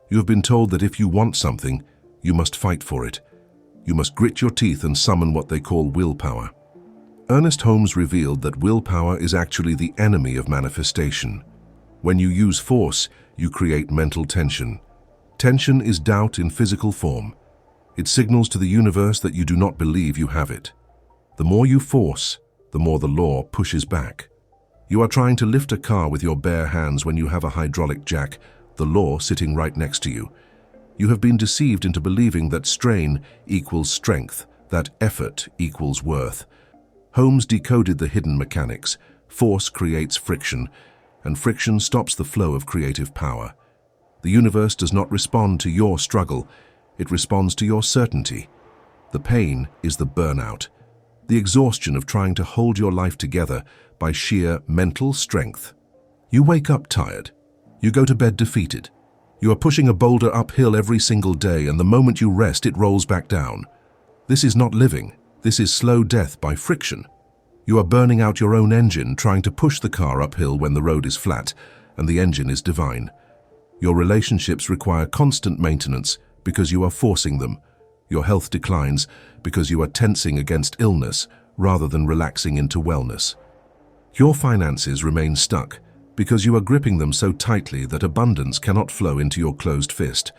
You have been told that if you want something, you must fight for it. You must grit your teeth and summon what they call willpower. Ernest Holmes revealed that willpower is actually the enemy of manifestation. When you use force, you create mental tension. Tension is doubt in physical form. It signals to the universe that you do not believe you have it. The more you force, the more the law pushes back. You are trying to lift a car with your bare hands when you have a hydraulic jack, the law sitting right next to you. You have been deceived into believing that strain equals strength, that effort equals worth. Holmes decoded the hidden mechanics. Force creates friction, and friction stops the flow of creative power. The universe does not respond to your struggle, it responds to your certainty. The pain is the burnout, the exhaustion of trying to hold your life together by sheer mental strength. You wake up tired. You go to bed defeated. You are pushing a boulder uphill every single day, and the moment you rest, it rolls back down. This is not living. This is slow death by friction. You are burning out your own engine, trying to push the car uphill when the road is flat, and the engine is divine. Your relationships require constant maintenance because you are forcing them. Your health declines because you are tensing against illness rather than relaxing into wellness. Your finances remain stuck because you are gripping them so tightly that abundance cannot flow into your closed fist.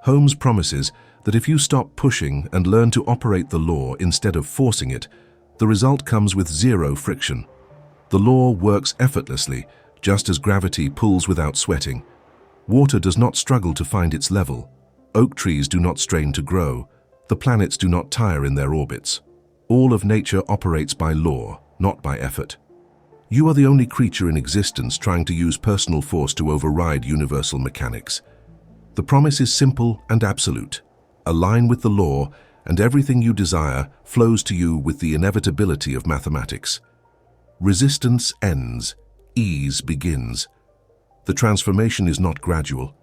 Holmes promises that if you stop pushing and learn to operate the law instead of forcing it, the result comes with zero friction. The law works effortlessly, just as gravity pulls without sweating. Water does not struggle to find its level. Oak trees do not strain to grow. The planets do not tire in their orbits. All of nature operates by law, not by effort. You are the only creature in existence trying to use personal force to override universal mechanics. The promise is simple and absolute. Align with the law, and everything you desire flows to you with the inevitability of mathematics. Resistance ends, ease begins. The transformation is not gradual.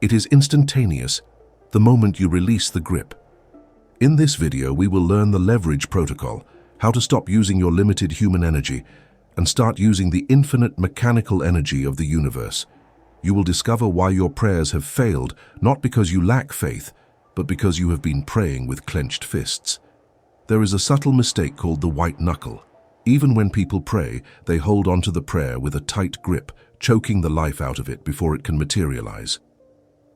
It is instantaneous, the moment you release the grip. In this video, we will learn the leverage protocol, how to stop using your limited human energy and start using the infinite mechanical energy of the universe. You will discover why your prayers have failed, not because you lack faith, but because you have been praying with clenched fists. There is a subtle mistake called the white knuckle. Even when people pray, they hold onto the prayer with a tight grip, choking the life out of it before it can materialize.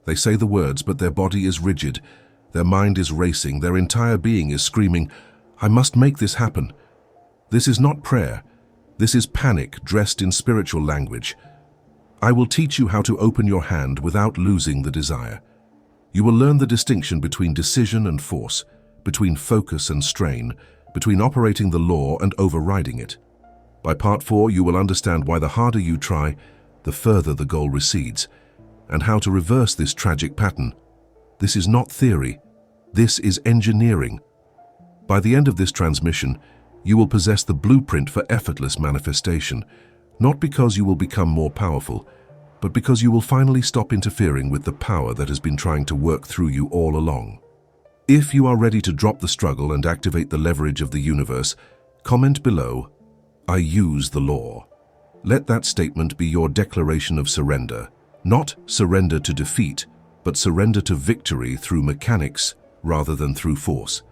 They say the words, but their body is rigid, their mind is racing, their entire being is screaming, "I must make this happen." This is not prayer. This is panic dressed in spiritual language. I will teach you how to open your hand without losing the desire. You will learn the distinction between decision and force, between focus and strain, between operating the law and overriding it. By part 4, you will understand why the harder you try, the further the goal recedes, and how to reverse this tragic pattern. This is not theory. This is engineering. By the end of this transmission, you will possess the blueprint for effortless manifestation, not because you will become more powerful, but because you will finally stop interfering with the power that has been trying to work through you all along. If you are ready to drop the struggle and activate the leverage of the universe, comment below, "I use the law." Let that statement be your declaration of surrender. Not surrender to defeat, but surrender to victory through mechanics rather than through force.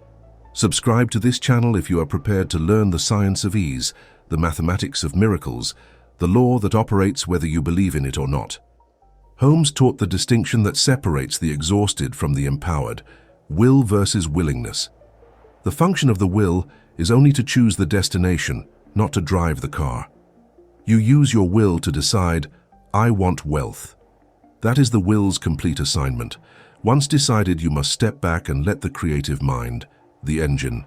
Subscribe to this channel if you are prepared to learn the science of ease, the mathematics of miracles, the law that operates whether you believe in it or not. Holmes taught the distinction that separates the exhausted from the empowered, will versus willingness. The function of the will is only to choose the destination, not to drive the car. You use your will to decide, "I want wealth." That is the will's complete assignment. Once decided, you must step back and let the creative mind, the engine,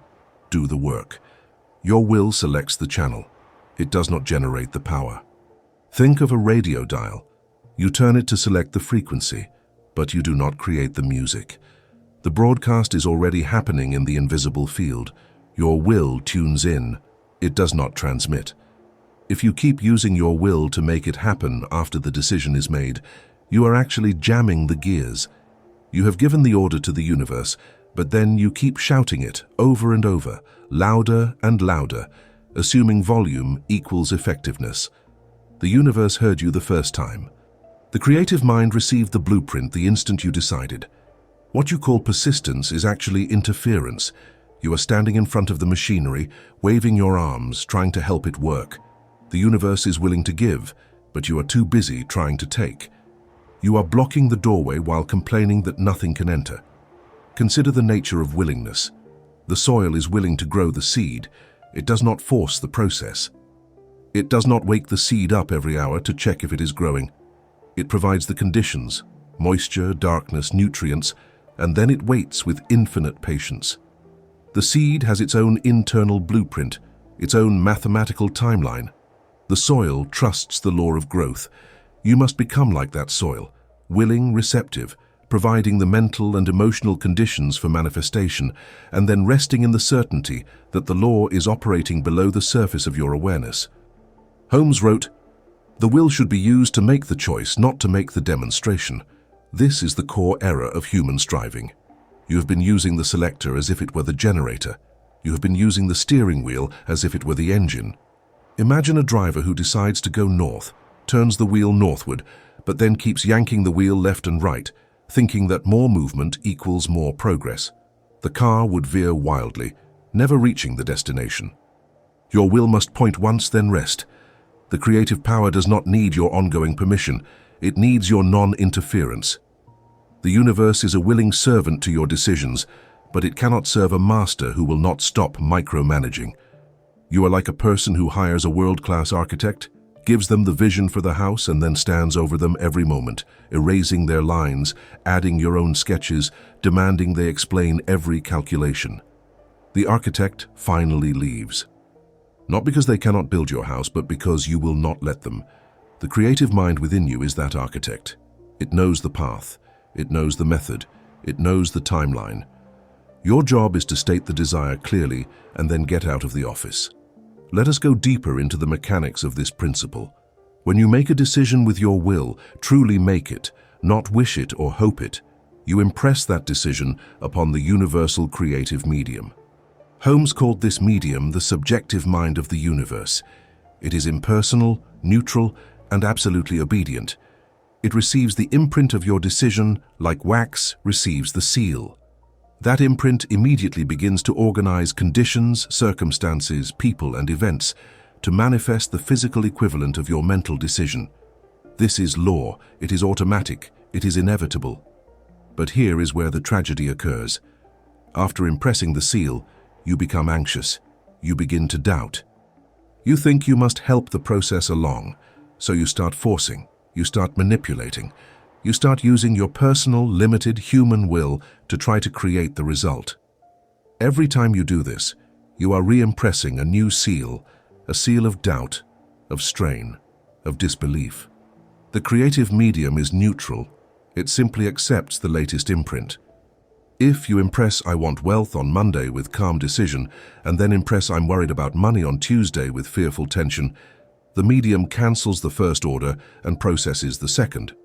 do the work. Your will selects the channel. It does not generate the power. Think of a radio dial. You turn it to select the frequency, but you do not create the music. The broadcast is already happening in the invisible field. Your will tunes in. It does not transmit. If you keep using your will to make it happen after the decision is made, you are actually jamming the gears. You have given the order to the universe, but then you keep shouting it over and over, louder and louder, assuming volume equals effectiveness. The universe heard you the first time. The creative mind received the blueprint the instant you decided. What you call persistence is actually interference. You are standing in front of the machinery, waving your arms, trying to help it work. The universe is willing to give, but you are too busy trying to take. You are blocking the doorway while complaining that nothing can enter. Consider the nature of willingness. The soil is willing to grow the seed. It does not force the process. It does not wake the seed up every hour to check if it is growing. It provides the conditions, moisture, darkness, nutrients, and then it waits with infinite patience. The seed has its own internal blueprint, its own mathematical timeline. The soil trusts the law of growth. You must become like that soil, willing, receptive, providing the mental and emotional conditions for manifestation, and then resting in the certainty that the law is operating below the surface of your awareness. Holmes wrote, "The will should be used to make the choice, not to make the demonstration. This is the core error of human striving. You have been using the selector as if it were the generator. You have been using the steering wheel as if it were the engine. Imagine a driver who decides to go north, turns the wheel northward, but then keeps yanking the wheel left and right, thinking that more movement equals more progress. The car would veer wildly, never reaching the destination. Your will must point once, then rest. The creative power does not need your ongoing permission. It needs your non-interference. The universe is a willing servant to your decisions, but it cannot serve a master who will not stop micromanaging. You are like a person who hires a world-class architect, gives them the vision for the house, and then stands over them every moment, erasing their lines, adding your own sketches, demanding they explain every calculation. The architect finally leaves. Not because they cannot build your house, but because you will not let them. The creative mind within you is that architect. It knows the path, it knows the method, it knows the timeline. Your job is to state the desire clearly and then get out of the office. Let us go deeper into the mechanics of this principle. When you make a decision with your will, truly make it, not wish it or hope it. You impress that decision upon the universal creative medium. Holmes called this medium the subjective mind of the universe. It is impersonal, neutral, and absolutely obedient. It receives the imprint of your decision like wax receives the seal. That imprint immediately begins to organize conditions, circumstances, people, and events to manifest the physical equivalent of your mental decision. This is law, it is automatic, it is inevitable. But here is where the tragedy occurs. After impressing the seal, you become anxious. You begin to doubt. You think you must help the process along, so you start forcing, you start manipulating. You start using your personal, limited human will to try to create the result. Every time you do this, you are re-impressing a new seal, a seal of doubt, of strain, of disbelief. The creative medium is neutral. It simply accepts the latest imprint. If you impress "I want wealth" on Monday with calm decision, and then impress "I'm worried about money" on Tuesday with fearful tension, the medium cancels the first order and processes the second.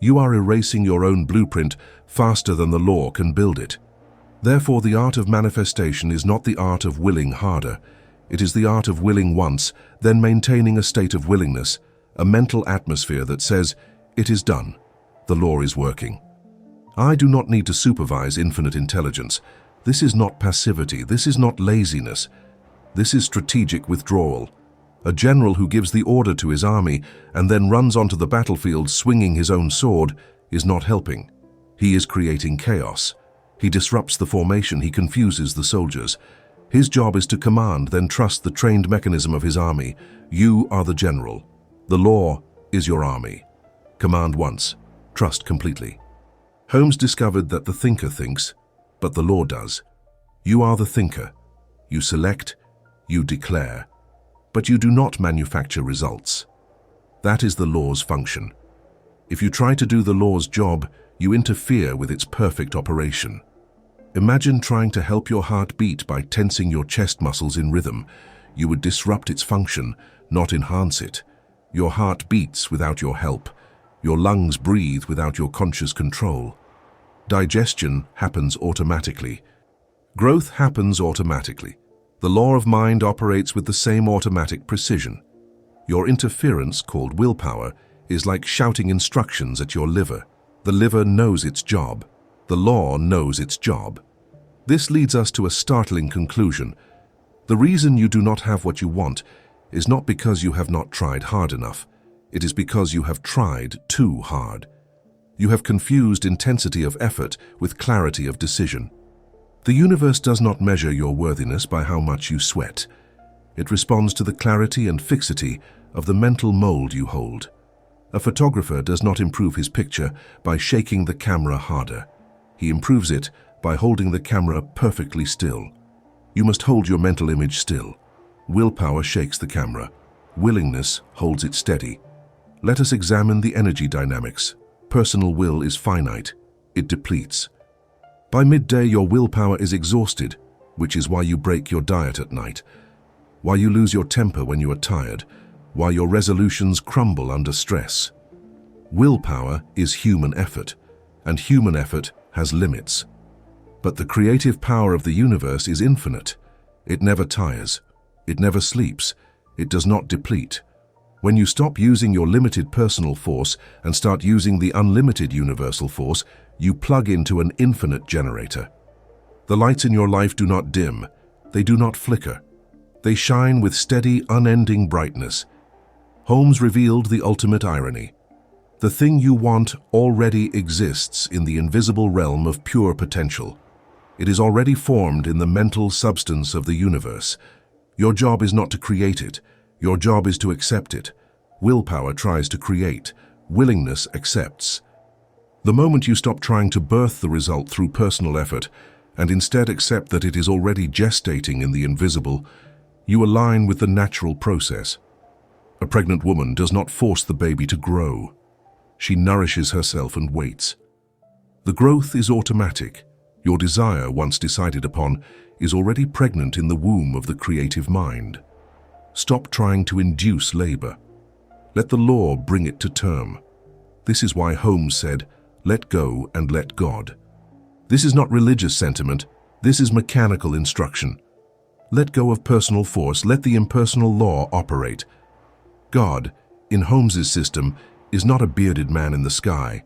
You are erasing your own blueprint faster than the law can build it. Therefore, the art of manifestation is not the art of willing harder. It is the art of willing once, then maintaining a state of willingness, a mental atmosphere that says, "It is done. The law is working." I do not need to supervise infinite intelligence. This is not passivity. This is not laziness. This is strategic withdrawal. A general who gives the order to his army and then runs onto the battlefield swinging his own sword is not helping. He is creating chaos. He disrupts the formation. He confuses the soldiers. His job is to command, then trust the trained mechanism of his army. You are the general. The law is your army. Command once. Trust completely. Holmes discovered that the thinker thinks, but the law does. You are the thinker. You select, you declare, but you do not manufacture results. That is the law's function. If you try to do the law's job, you interfere with its perfect operation. Imagine trying to help your heart beat by tensing your chest muscles in rhythm. You would disrupt its function, not enhance it. Your heart beats without your help. Your lungs breathe without your conscious control. Digestion happens automatically. Growth happens automatically. The law of mind operates with the same automatic precision. Your interference, called willpower, is like shouting instructions at your liver. The liver knows its job. The law knows its job. This leads us to a startling conclusion. The reason you do not have what you want is not because you have not tried hard enough. It is because you have tried too hard. You have confused intensity of effort with clarity of decision. The universe does not measure your worthiness by how much you sweat. It responds to the clarity and fixity of the mental mold you hold. A photographer does not improve his picture by shaking the camera harder. He improves it by holding the camera perfectly still. You must hold your mental image still. Willpower shakes the camera. Willingness holds it steady. Let us examine the energy dynamics. Personal will is finite. It depletes. By midday, your willpower is exhausted, which is why you break your diet at night, why you lose your temper when you are tired, why your resolutions crumble under stress. Willpower is human effort, and human effort has limits. But the creative power of the universe is infinite. It never tires. It never sleeps. It does not deplete. When you stop using your limited personal force and start using the unlimited universal force, you plug into an infinite generator. The lights in your life do not dim. They do not flicker. They shine with steady, unending brightness. Holmes revealed the ultimate irony. The thing you want already exists in the invisible realm of pure potential. It is already formed in the mental substance of the universe. Your job is not to create it. Your job is to accept it. Willpower tries to create. Willingness accepts. The moment you stop trying to birth the result through personal effort and instead accept that it is already gestating in the invisible, you align with the natural process. A pregnant woman does not force the baby to grow. She nourishes herself and waits. The growth is automatic. Your desire, once decided upon, is already pregnant in the womb of the creative mind. Stop trying to induce labor. Let the law bring it to term. This is why Holmes said, "Let go and let God." This is not religious sentiment. This is mechanical instruction. Let go of personal force. Let the impersonal law operate. God, in Holmes's system, is not a bearded man in the sky.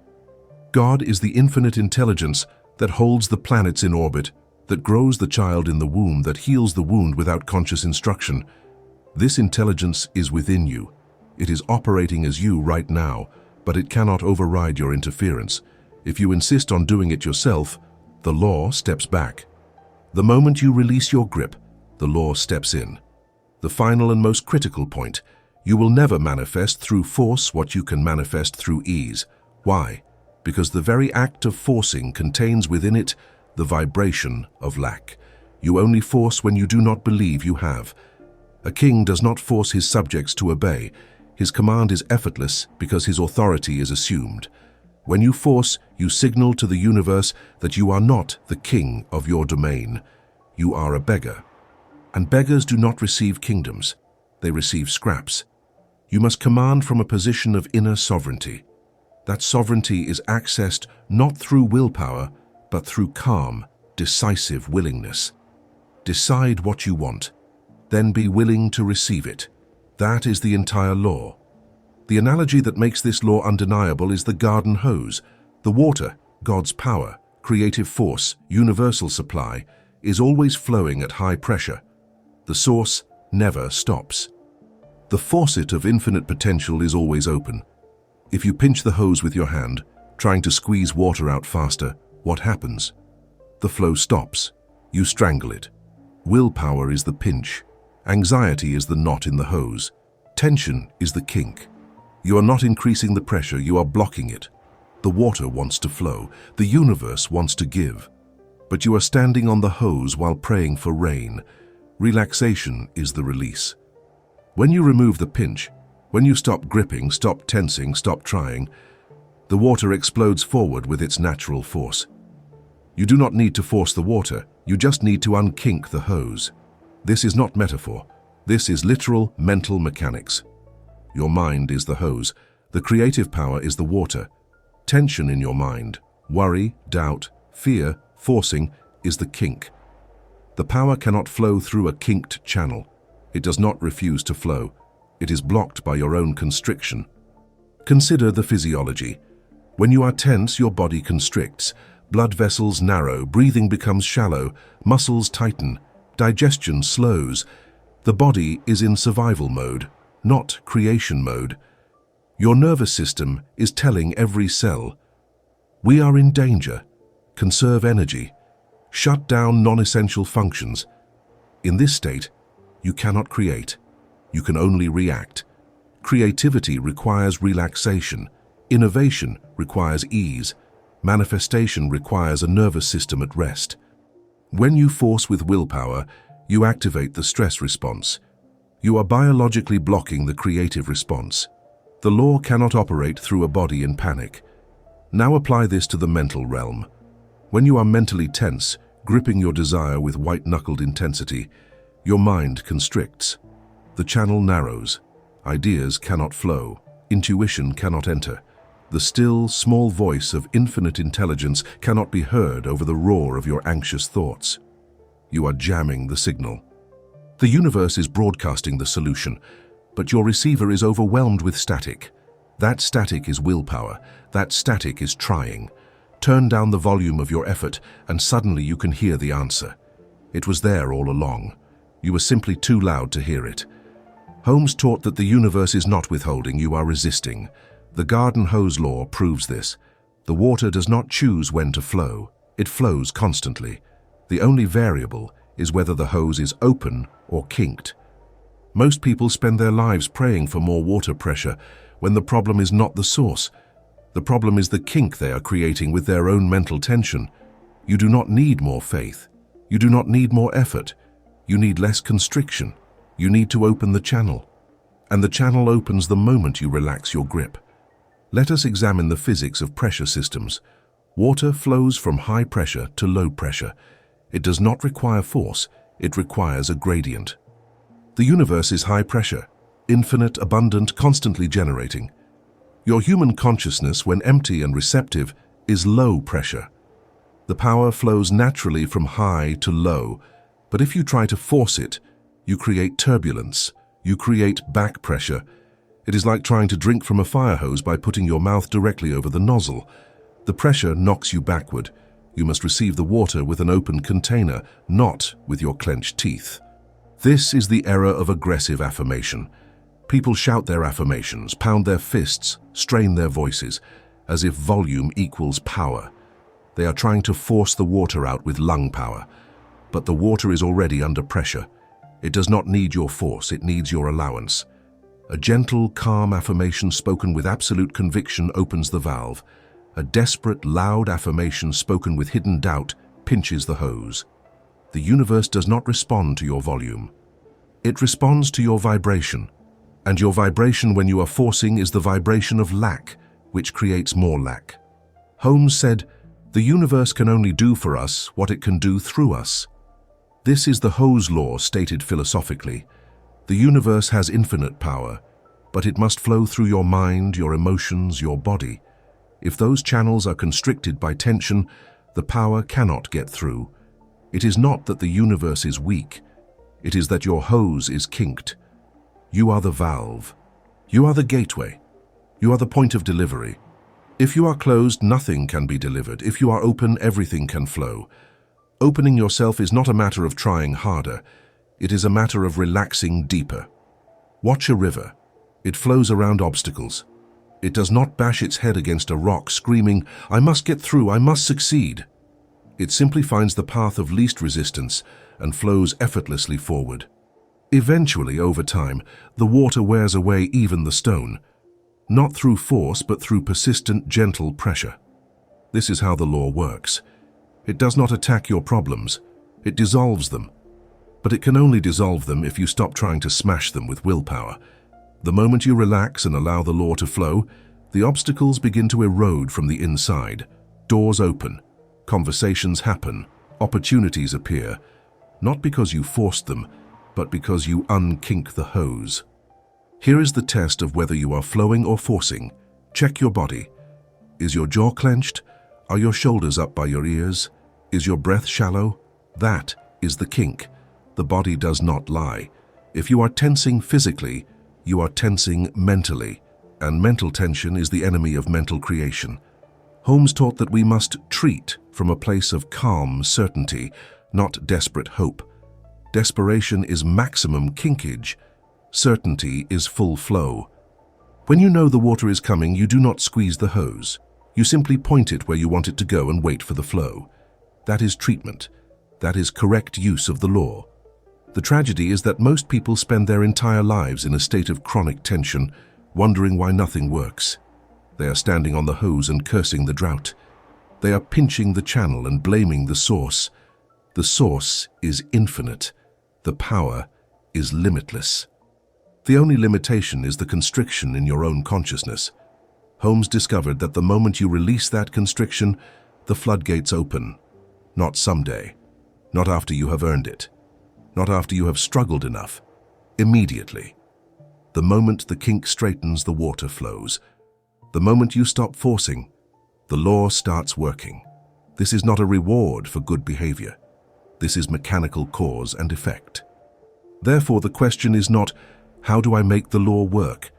God is the infinite intelligence that holds the planets in orbit, that grows the child in the womb, that heals the wound without conscious instruction. This intelligence is within you. It is operating as you right now, but it cannot override your interference. If you insist on doing it yourself, the law steps back. The moment you release your grip, the law steps in. The final and most critical point: you will never manifest through force what you can manifest through ease. Why? Because the very act of forcing contains within it the vibration of lack. You only force when you do not believe you have. A king does not force his subjects to obey. His command is effortless because his authority is assumed. When you force, you signal to the universe that you are not the king of your domain. You are a beggar. And beggars do not receive kingdoms. They receive scraps. You must command from a position of inner sovereignty. That sovereignty is accessed not through willpower, but through calm, decisive willingness. Decide what you want, then be willing to receive it. That is the entire law. The analogy that makes this law undeniable is the garden hose. The water, God's power, creative force, universal supply, is always flowing at high pressure. The source never stops. The faucet of infinite potential is always open. If you pinch the hose with your hand, trying to squeeze water out faster, what happens? The flow stops. You strangle it. Willpower is the pinch. Anxiety is the knot in the hose. Tension is the kink. You are not increasing the pressure, you are blocking it. The water wants to flow. The universe wants to give. But you are standing on the hose while praying for rain. Relaxation is the release. When you remove the pinch, when you stop gripping, stop tensing, stop trying, the water explodes forward with its natural force. You do not need to force the water, you just need to unkink the hose. This is not metaphor. This is literal mental mechanics. Your mind is the hose. The creative power is the water. Tension in your mind, worry, doubt, fear, forcing is the kink. The power cannot flow through a kinked channel. It does not refuse to flow. It is blocked by your own constriction. Consider the physiology. When you are tense, your body constricts. Blood vessels narrow, breathing becomes shallow, muscles tighten, digestion slows. The body is in survival mode, not creation mode. Your nervous system is telling every cell, "We are in danger. Conserve energy. Shut down non-essential functions." In this state, you cannot create. You can only react. Creativity requires relaxation. Innovation requires ease. Manifestation requires a nervous system at rest. When you force with willpower, you activate the stress response. You are biologically blocking the creative response. The law cannot operate through a body in panic. Now apply this to the mental realm. When you are mentally tense, gripping your desire with white-knuckled intensity, your mind constricts. The channel narrows. Ideas cannot flow. Intuition cannot enter. The still, small voice of infinite intelligence cannot be heard over the roar of your anxious thoughts. You are jamming the signal. The universe is broadcasting the solution, but your receiver is overwhelmed with static. That static is willpower. That static is trying. Turn down the volume of your effort, and suddenly you can hear the answer. It was there all along. You were simply too loud to hear it. Holmes taught that the universe is not withholding, you are resisting. The garden hose law proves this. The water does not choose when to flow. It flows constantly. The only variable is whether the hose is open or kinked. Most people spend their lives praying for more water pressure when the problem is not the source. The problem is the kink they are creating with their own mental tension. You do not need more faith. You do not need more effort. You need less constriction. You need to open the channel. And the channel opens the moment you relax your grip. Let us examine the physics of pressure systems. Water flows from high pressure to low pressure. It does not require force, it requires a gradient. The universe is high pressure, infinite, abundant, constantly generating. Your human consciousness, when empty and receptive, is low pressure. The power flows naturally from high to low, but if you try to force it, you create turbulence, you create back pressure. It is like trying to drink from a fire hose by putting your mouth directly over the nozzle. The pressure knocks you backward. You must receive the water with an open container, not with your clenched teeth. This is the era of aggressive affirmation. People shout their affirmations, pound their fists, strain their voices, as if volume equals power. They are trying to force the water out with lung power. But the water is already under pressure. It does not need your force, it needs your allowance. A gentle, calm affirmation spoken with absolute conviction opens the valve. A desperate, loud affirmation spoken with hidden doubt pinches the hose. The universe does not respond to your volume. It responds to your vibration. And your vibration when you are forcing is the vibration of lack, which creates more lack. Holmes said, "The universe can only do for us what it can do through us." This is the hose law stated philosophically. The universe has infinite power, but it must flow through your mind, your emotions, your body. If those channels are constricted by tension, the power cannot get through. It is not that the universe is weak. It is that your hose is kinked. You are the valve. You are the gateway. You are the point of delivery. If you are closed, nothing can be delivered. If you are open, everything can flow. Opening yourself is not a matter of trying harder. It is a matter of relaxing deeper. Watch a river. It flows around obstacles. It does not bash its head against a rock, screaming, "I must get through, I must succeed." It simply finds the path of least resistance and flows effortlessly forward. Eventually, over time, the water wears away even the stone, not through force but through persistent, gentle pressure. This is how the law works. It does not attack your problems, it dissolves them. But it can only dissolve them if you stop trying to smash them with willpower. The moment you relax and allow the law to flow, the obstacles begin to erode from the inside. Doors open, conversations happen, opportunities appear, not because you forced them, but because you unkink the hose. Here is the test of whether you are flowing or forcing. Check your body. Is your jaw clenched? Are your shoulders up by your ears? Is your breath shallow? That is the kink. The body does not lie. If you are tensing physically, you are tensing mentally. and mental tension is the enemy of mental creation. Holmes taught that we must treat from a place of calm certainty, not desperate hope. Desperation is maximum kinkage. Certainty is full flow. When you know the water is coming, you do not squeeze the hose. You simply point it where you want it to go and wait for the flow. That is treatment. That is correct use of the law. The tragedy is that most people spend their entire lives in a state of chronic tension, wondering why nothing works. They are standing on the hose and cursing the drought. They are pinching the channel and blaming the source. The source is infinite. The power is limitless. The only limitation is the constriction in your own consciousness. Holmes discovered that the moment you release that constriction, the floodgates open. Not someday. Not after you have earned it. Not after you have struggled enough. Immediately. The moment the kink straightens, the water flows. The moment you stop forcing, the law starts working. This is not a reward for good behavior. This is mechanical cause and effect. Therefore, the question is not, how do I make the law work?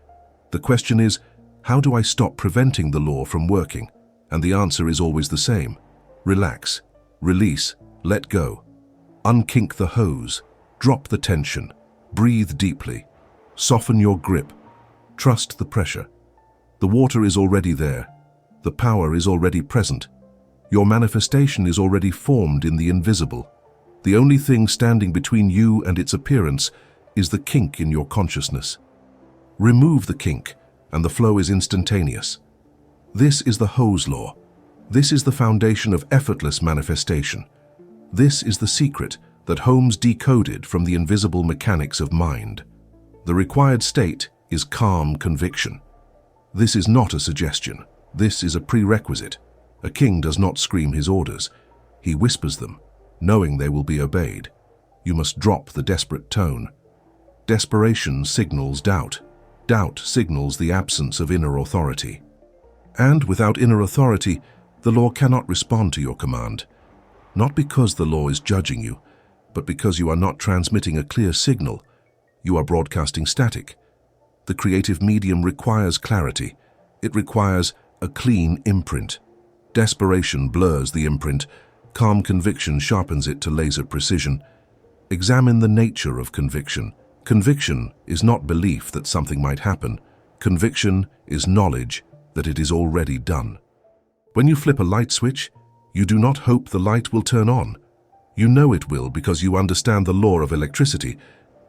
The question is, how do I stop preventing the law from working? And the answer is always the same. Relax, release, let go. Unkink the hose, drop the tension, breathe deeply, soften your grip, trust the pressure. The water is already there. The power is already present. Your manifestation is already formed in the invisible. The only thing standing between you and its appearance is the kink in your consciousness. Remove the kink, and the flow is instantaneous. This is the hose law. This is the foundation of effortless manifestation. This is the secret that Holmes decoded from the invisible mechanics of mind. The required state is calm conviction. This is not a suggestion. This is a prerequisite. A king does not scream his orders. He whispers them, knowing they will be obeyed. You must drop the desperate tone. Desperation signals doubt. Doubt signals the absence of inner authority. And without inner authority, the law cannot respond to your command. Not because the law is judging you, but because you are not transmitting a clear signal. You are broadcasting static. The creative medium requires clarity. It requires a clean imprint. Desperation blurs the imprint. Calm conviction sharpens it to laser precision. Examine the nature of conviction. Conviction is not belief that something might happen. Conviction is knowledge that it is already done. When you flip a light switch, you do not hope the light will turn on. You know it will because you understand the law of electricity.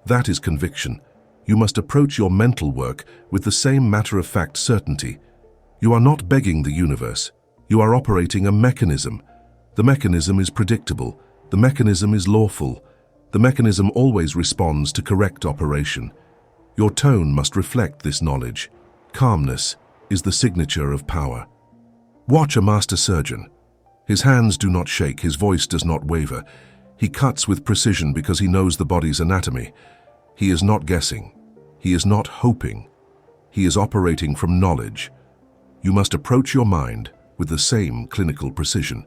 That is conviction. You must approach your mental work with the same matter-of-fact certainty. You are not begging the universe. You are operating a mechanism. The mechanism is predictable. The mechanism is lawful. The mechanism always responds to correct operation. Your tone must reflect this knowledge. Calmness is the signature of power. Watch a master surgeon. His hands do not shake, his voice does not waver. He cuts with precision because he knows the body's anatomy. He is not guessing. He is not hoping. He is operating from knowledge. You must approach your mind with the same clinical precision.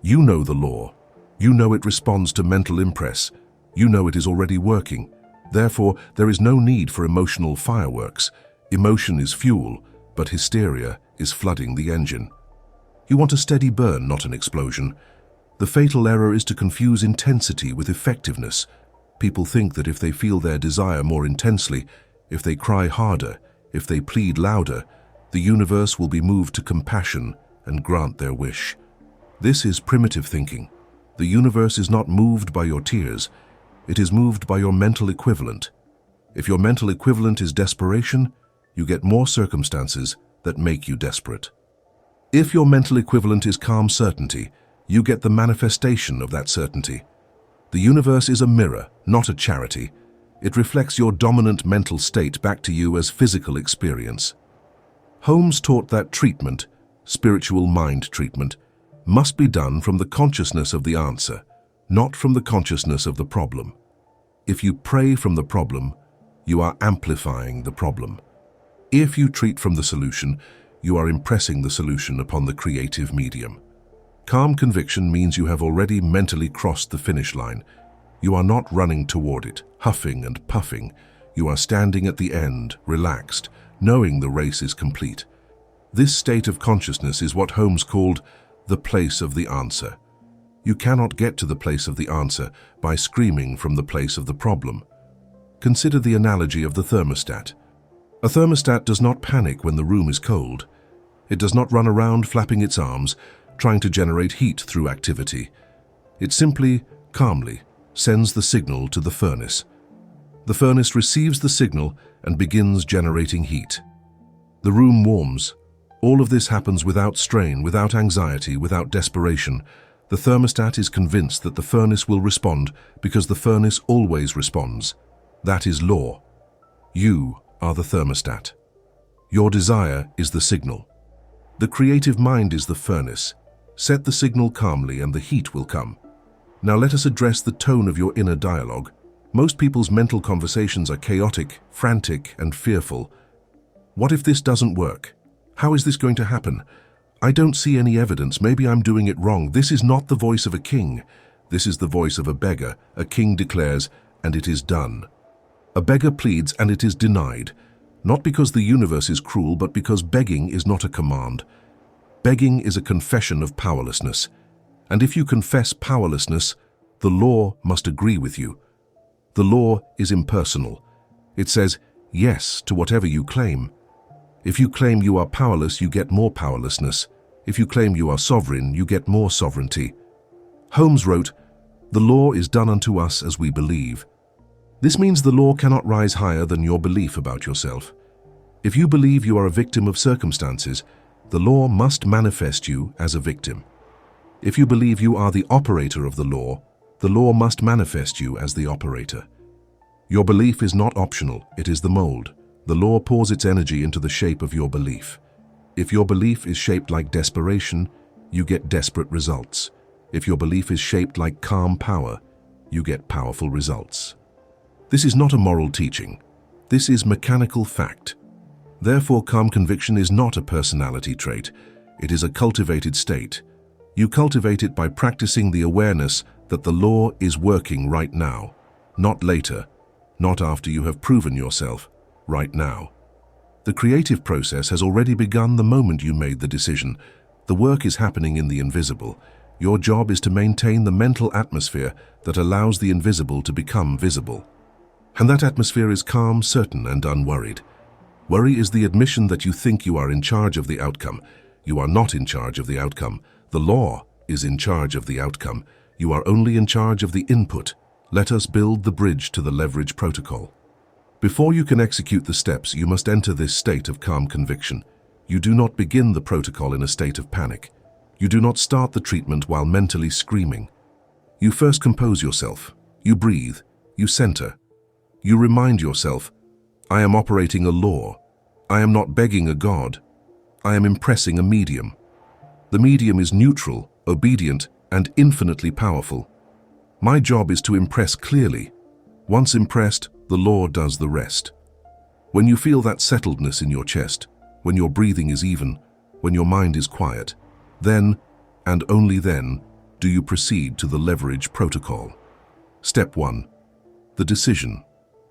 You know the law. You know it responds to mental impress. You know it is already working. Therefore, there is no need for emotional fireworks. Emotion is fuel, but hysteria is flooding the engine. You want a steady burn, not an explosion. The fatal error is to confuse intensity with effectiveness. People think that if they feel their desire more intensely, if they cry harder, if they plead louder, the universe will be moved to compassion and grant their wish. This is primitive thinking. The universe is not moved by your tears. It is moved by your mental equivalent. If your mental equivalent is desperation, you get more circumstances that make you desperate. If your mental equivalent is calm certainty, you get the manifestation of that certainty. The universe is a mirror, not a charity. It reflects your dominant mental state back to you as physical experience. Holmes taught that treatment, spiritual mind treatment, must be done from the consciousness of the answer, not from the consciousness of the problem. If you pray from the problem, you are amplifying the problem. If you treat from the solution, you are impressing the solution upon the creative medium. Calm conviction means you have already mentally crossed the finish line. You are not running toward it, huffing and puffing. You are standing at the end, relaxed, knowing the race is complete. This state of consciousness is what Holmes called the place of the answer. You cannot get to the place of the answer by screaming from the place of the problem. Consider the analogy of the thermostat. A thermostat does not panic when the room is cold. It does not run around flapping its arms, trying to generate heat through activity. It simply, calmly, sends the signal to the furnace. The furnace receives the signal and begins generating heat. The room warms. All of this happens without strain, without anxiety, without desperation. The thermostat is convinced that the furnace will respond because the furnace always responds. That is law. You are the thermostat. Your desire is the signal. The creative mind is the furnace. Set the signal calmly and the heat will come. Now let us address the tone of your inner dialogue. Most people's mental conversations are chaotic, frantic, and fearful. What if this doesn't work? How is this going to happen? I don't see any evidence. Maybe I'm doing it wrong. This is not the voice of a king. This is the voice of a beggar. A king declares, and it is done. A beggar pleads, and it is denied. Not because the universe is cruel, but because begging is not a command. Begging is a confession of powerlessness. And if you confess powerlessness, the law must agree with you. The law is impersonal. It says yes to whatever you claim. If you claim you are powerless, you get more powerlessness. If you claim you are sovereign, you get more sovereignty. Holmes wrote, "The law is done unto us as we believe." This means the law cannot rise higher than your belief about yourself. If you believe you are a victim of circumstances, the law must manifest you as a victim. If you believe you are the operator of the law must manifest you as the operator. Your belief is not optional, it is the mold. The law pours its energy into the shape of your belief. If your belief is shaped like desperation, you get desperate results. If your belief is shaped like calm power, you get powerful results. This is not a moral teaching. This is mechanical fact. Therefore, calm conviction is not a personality trait. It is a cultivated state. You cultivate it by practicing the awareness that the law is working right now, not later, not after you have proven yourself, right now. The creative process has already begun the moment you made the decision. The work is happening in the invisible. Your job is to maintain the mental atmosphere that allows the invisible to become visible. And that atmosphere is calm, certain, and unworried. Worry is the admission that you think you are in charge of the outcome. You are not in charge of the outcome. The law is in charge of the outcome. You are only in charge of the input. Let us build the bridge to the leverage protocol. Before you can execute the steps, you must enter this state of calm conviction. You do not begin the protocol in a state of panic. You do not start the treatment while mentally screaming. You first compose yourself. You breathe. You center. You remind yourself, I am operating a law. I am not begging a god. I am impressing a medium. The medium is neutral, obedient, and infinitely powerful. My job is to impress clearly. Once impressed, the law does the rest. When you feel that settledness in your chest, when your breathing is even, when your mind is quiet, then, and only then, do you proceed to the leverage protocol. Step 1. The decision,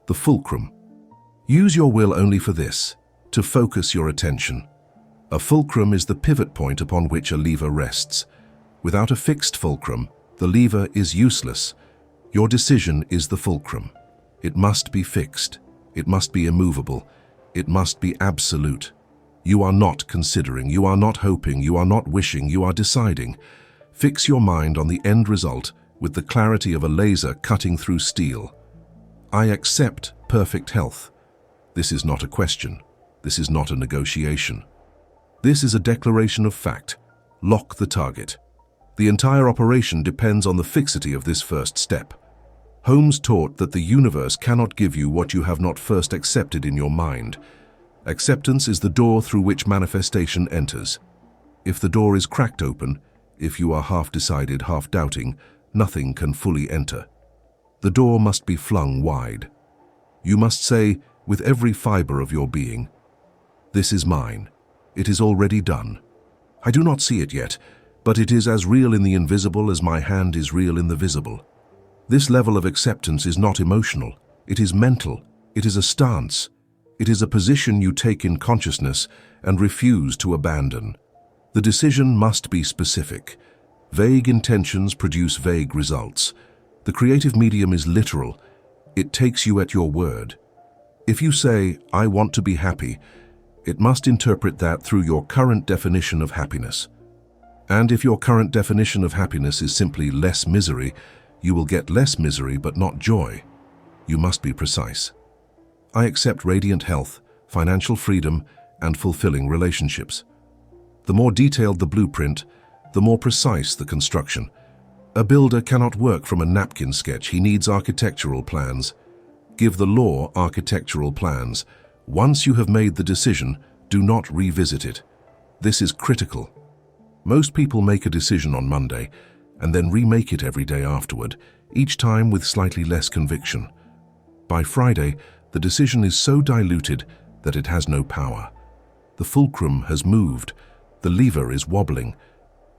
the fulcrum. Use your will only for this, to focus your attention. A fulcrum is the pivot point upon which a lever rests. Without a fixed fulcrum, the lever is useless. Your decision is the fulcrum. It must be fixed. It must be immovable. It must be absolute. You are not considering, you are not hoping, you are not wishing, you are deciding. Fix your mind on the end result with the clarity of a laser cutting through steel. I accept perfect health. This is not a question. This is not a negotiation. This is a declaration of fact. Lock the target. The entire operation depends on the fixity of this first step. Holmes taught that the universe cannot give you what you have not first accepted in your mind. Acceptance is the door through which manifestation enters. If the door is cracked open, if you are half decided, half doubting, nothing can fully enter. The door must be flung wide. You must say, with every fiber of your being, this is mine. It is already done. I do not see it yet, but it is as real in the invisible as my hand is real in the visible. This level of acceptance is not emotional. It is mental. It is a stance. It is a position you take in consciousness and refuse to abandon. The decision must be specific. Vague intentions produce vague results. The creative medium is literal. It takes you at your word. If you say, "I want to be happy," it must interpret that through your current definition of happiness. And if your current definition of happiness is simply less misery, you will get less misery but not joy. You must be precise. I accept radiant health, financial freedom, and fulfilling relationships. The more detailed the blueprint, the more precise the construction. A builder cannot work from a napkin sketch. He needs architectural plans. Give the law architectural plans. Once you have made the decision, do not revisit it. This is critical. Most people make a decision on Monday and then remake it every day afterward, each time with slightly less conviction. By Friday, the decision is so diluted that it has no power. The fulcrum has moved. The lever is wobbling.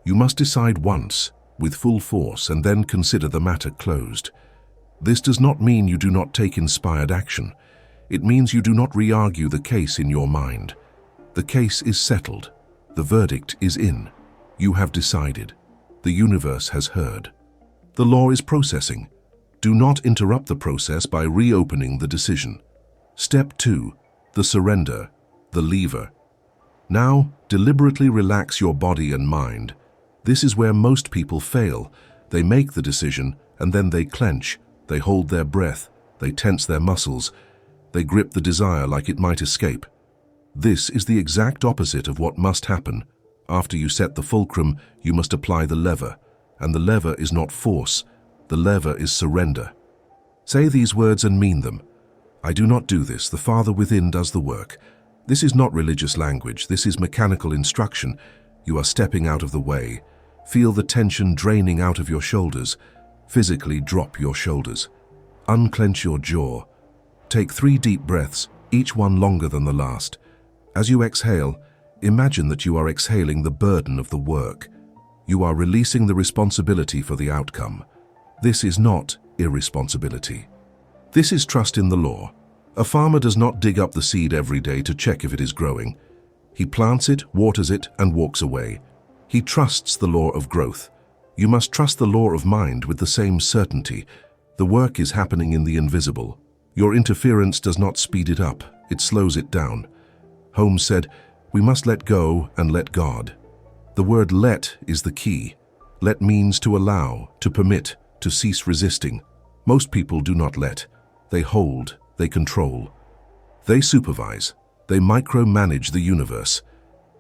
You must decide once, with full force, and then consider the matter closed. This does not mean you do not take inspired action. It means you do not re-argue the case in your mind. The case is settled. The verdict is in. You have decided. The universe has heard. The law is processing. Do not interrupt the process by reopening the decision. Step 2. The surrender, the lever. Now, deliberately relax your body and mind. This is where most people fail. They make the decision, and then they clench. They hold their breath. They tense their muscles. They grip the desire like it might escape. This is the exact opposite of what must happen. After you set the fulcrum, you must apply the lever. And the lever is not force. The lever is surrender. Say these words and mean them. I do not do this. The Father within does the work. This is not religious language. This is mechanical instruction. You are stepping out of the way. Feel the tension draining out of your shoulders. Physically drop your shoulders. Unclench your jaw. Take 3 deep breaths, each one longer than the last. As you exhale, imagine that you are exhaling the burden of the work. You are releasing the responsibility for the outcome. This is not irresponsibility. This is trust in the law. A farmer does not dig up the seed every day to check if it is growing. He plants it, waters it, and walks away. He trusts the law of growth. You must trust the law of mind with the same certainty. The work is happening in the invisible. Your interference does not speed it up, it slows it down. Holmes said, "We must let go and let God." The word "let" is the key. Let means to allow, to permit, to cease resisting. Most people do not let. They hold, they control. They supervise, they micromanage the universe.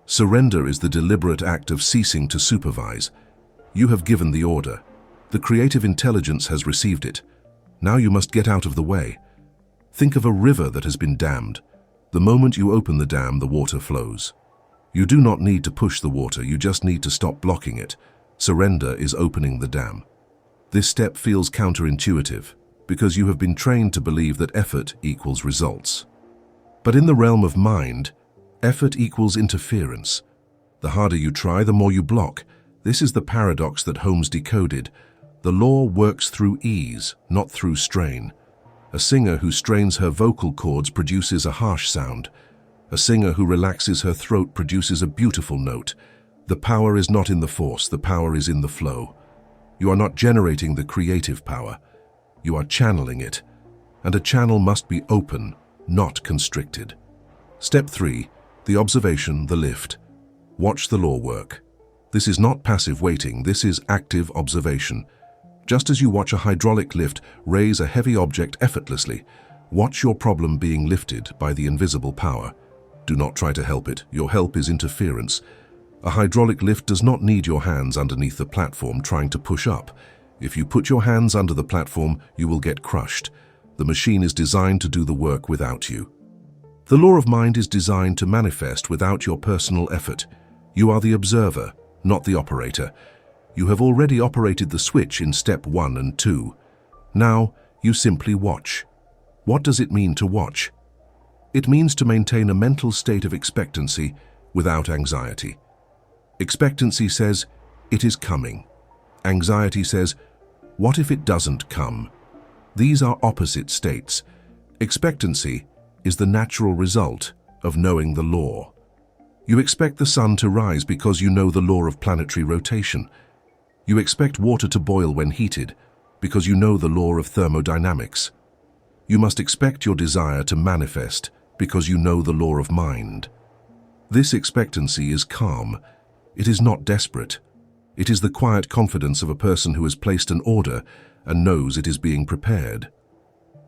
Surrender is the deliberate act of ceasing to supervise. You have given the order. The creative intelligence has received it. Now you must get out of the way. Think of a river that has been dammed. The moment you open the dam, the water flows. You do not need to push the water, you just need to stop blocking it. Surrender is opening the dam. This step feels counterintuitive, because you have been trained to believe that effort equals results. But in the realm of mind, effort equals interference. The harder you try, the more you block. This is the paradox that Holmes decoded. The law works through ease, not through strain. A singer who strains her vocal cords produces a harsh sound. A singer who relaxes her throat produces a beautiful note. The power is not in the force, the power is in the flow. You are not generating the creative power. You are channeling it. And a channel must be open, not constricted. Step 3. The observation, the lift. Watch the law work. This is not passive waiting, this is active observation. Just as you watch a hydraulic lift raise a heavy object effortlessly, watch your problem being lifted by the invisible power. Do not try to help it, your help is interference. A hydraulic lift does not need your hands underneath the platform trying to push up. If you put your hands under the platform, you will get crushed. The machine is designed to do the work without you. The law of mind is designed to manifest without your personal effort. You are the observer, not the operator. You have already operated the switch in step 1 and 2. Now, you simply watch. What does it mean to watch? It means to maintain a mental state of expectancy without anxiety. Expectancy says, it is coming. Anxiety says, what if it doesn't come? These are opposite states. Expectancy, is the natural result of knowing the law. You expect the sun to rise because you know the law of planetary rotation. You expect water to boil when heated because you know the law of thermodynamics. You must expect your desire to manifest because you know the law of mind. This expectancy is calm. It is not desperate. It is the quiet confidence of a person who has placed an order and knows it is being prepared.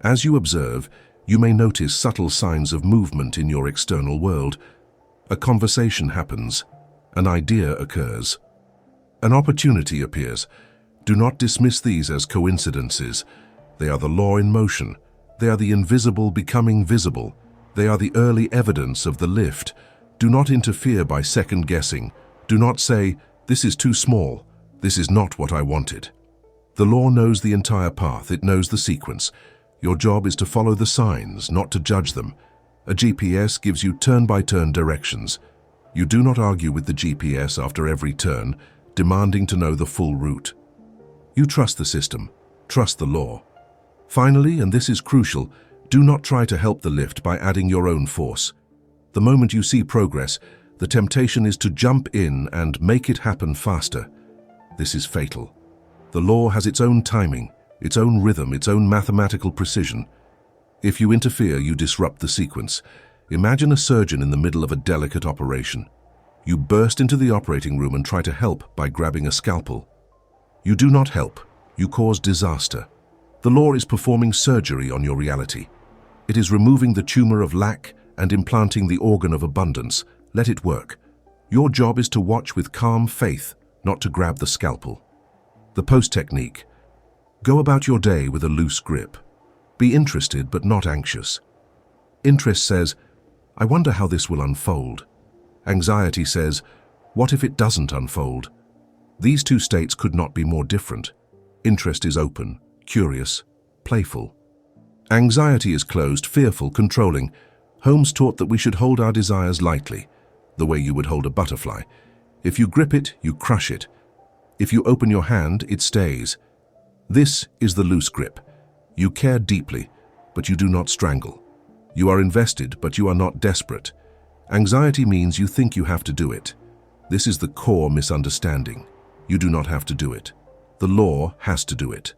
As you observe, you may notice subtle signs of movement in your external world. A conversation happens. An idea occurs. An opportunity appears. Do not dismiss these as coincidences. They are the law in motion. They are the invisible becoming visible. They are the early evidence of the lift. Do not interfere by second-guessing. Do not say, "This is too small. This is not what I wanted." The law knows the entire path. It knows the sequence. Your job is to follow the signs, not to judge them. A GPS gives you turn-by-turn directions. You do not argue with the GPS after every turn, demanding to know the full route. You trust the system. Trust the law. Finally, and this is crucial, do not try to help the lift by adding your own force. The moment you see progress, the temptation is to jump in and make it happen faster. This is fatal. The law has its own timing, its own rhythm, its own mathematical precision. If you interfere, you disrupt the sequence. Imagine a surgeon in the middle of a delicate operation. You burst into the operating room and try to help by grabbing a scalpel. You do not help. You cause disaster. The law is performing surgery on your reality. It is removing the tumor of lack and implanting the organ of abundance. Let it work. Your job is to watch with calm faith, not to grab the scalpel. The post technique. Go about your day with a loose grip. Be interested but not anxious. Interest says, "I wonder how this will unfold." Anxiety says, "What if it doesn't unfold?" These two states could not be more different. Interest is open, curious, playful. Anxiety is closed, fearful, controlling. Holmes taught that we should hold our desires lightly, the way you would hold a butterfly. If you grip it, you crush it. If you open your hand, it stays. This is the loose grip. You care deeply, but you do not strangle. You are invested, but you are not desperate. Anxiety means you think you have to do it. This is the core misunderstanding. You do not have to do it. The law has to do it.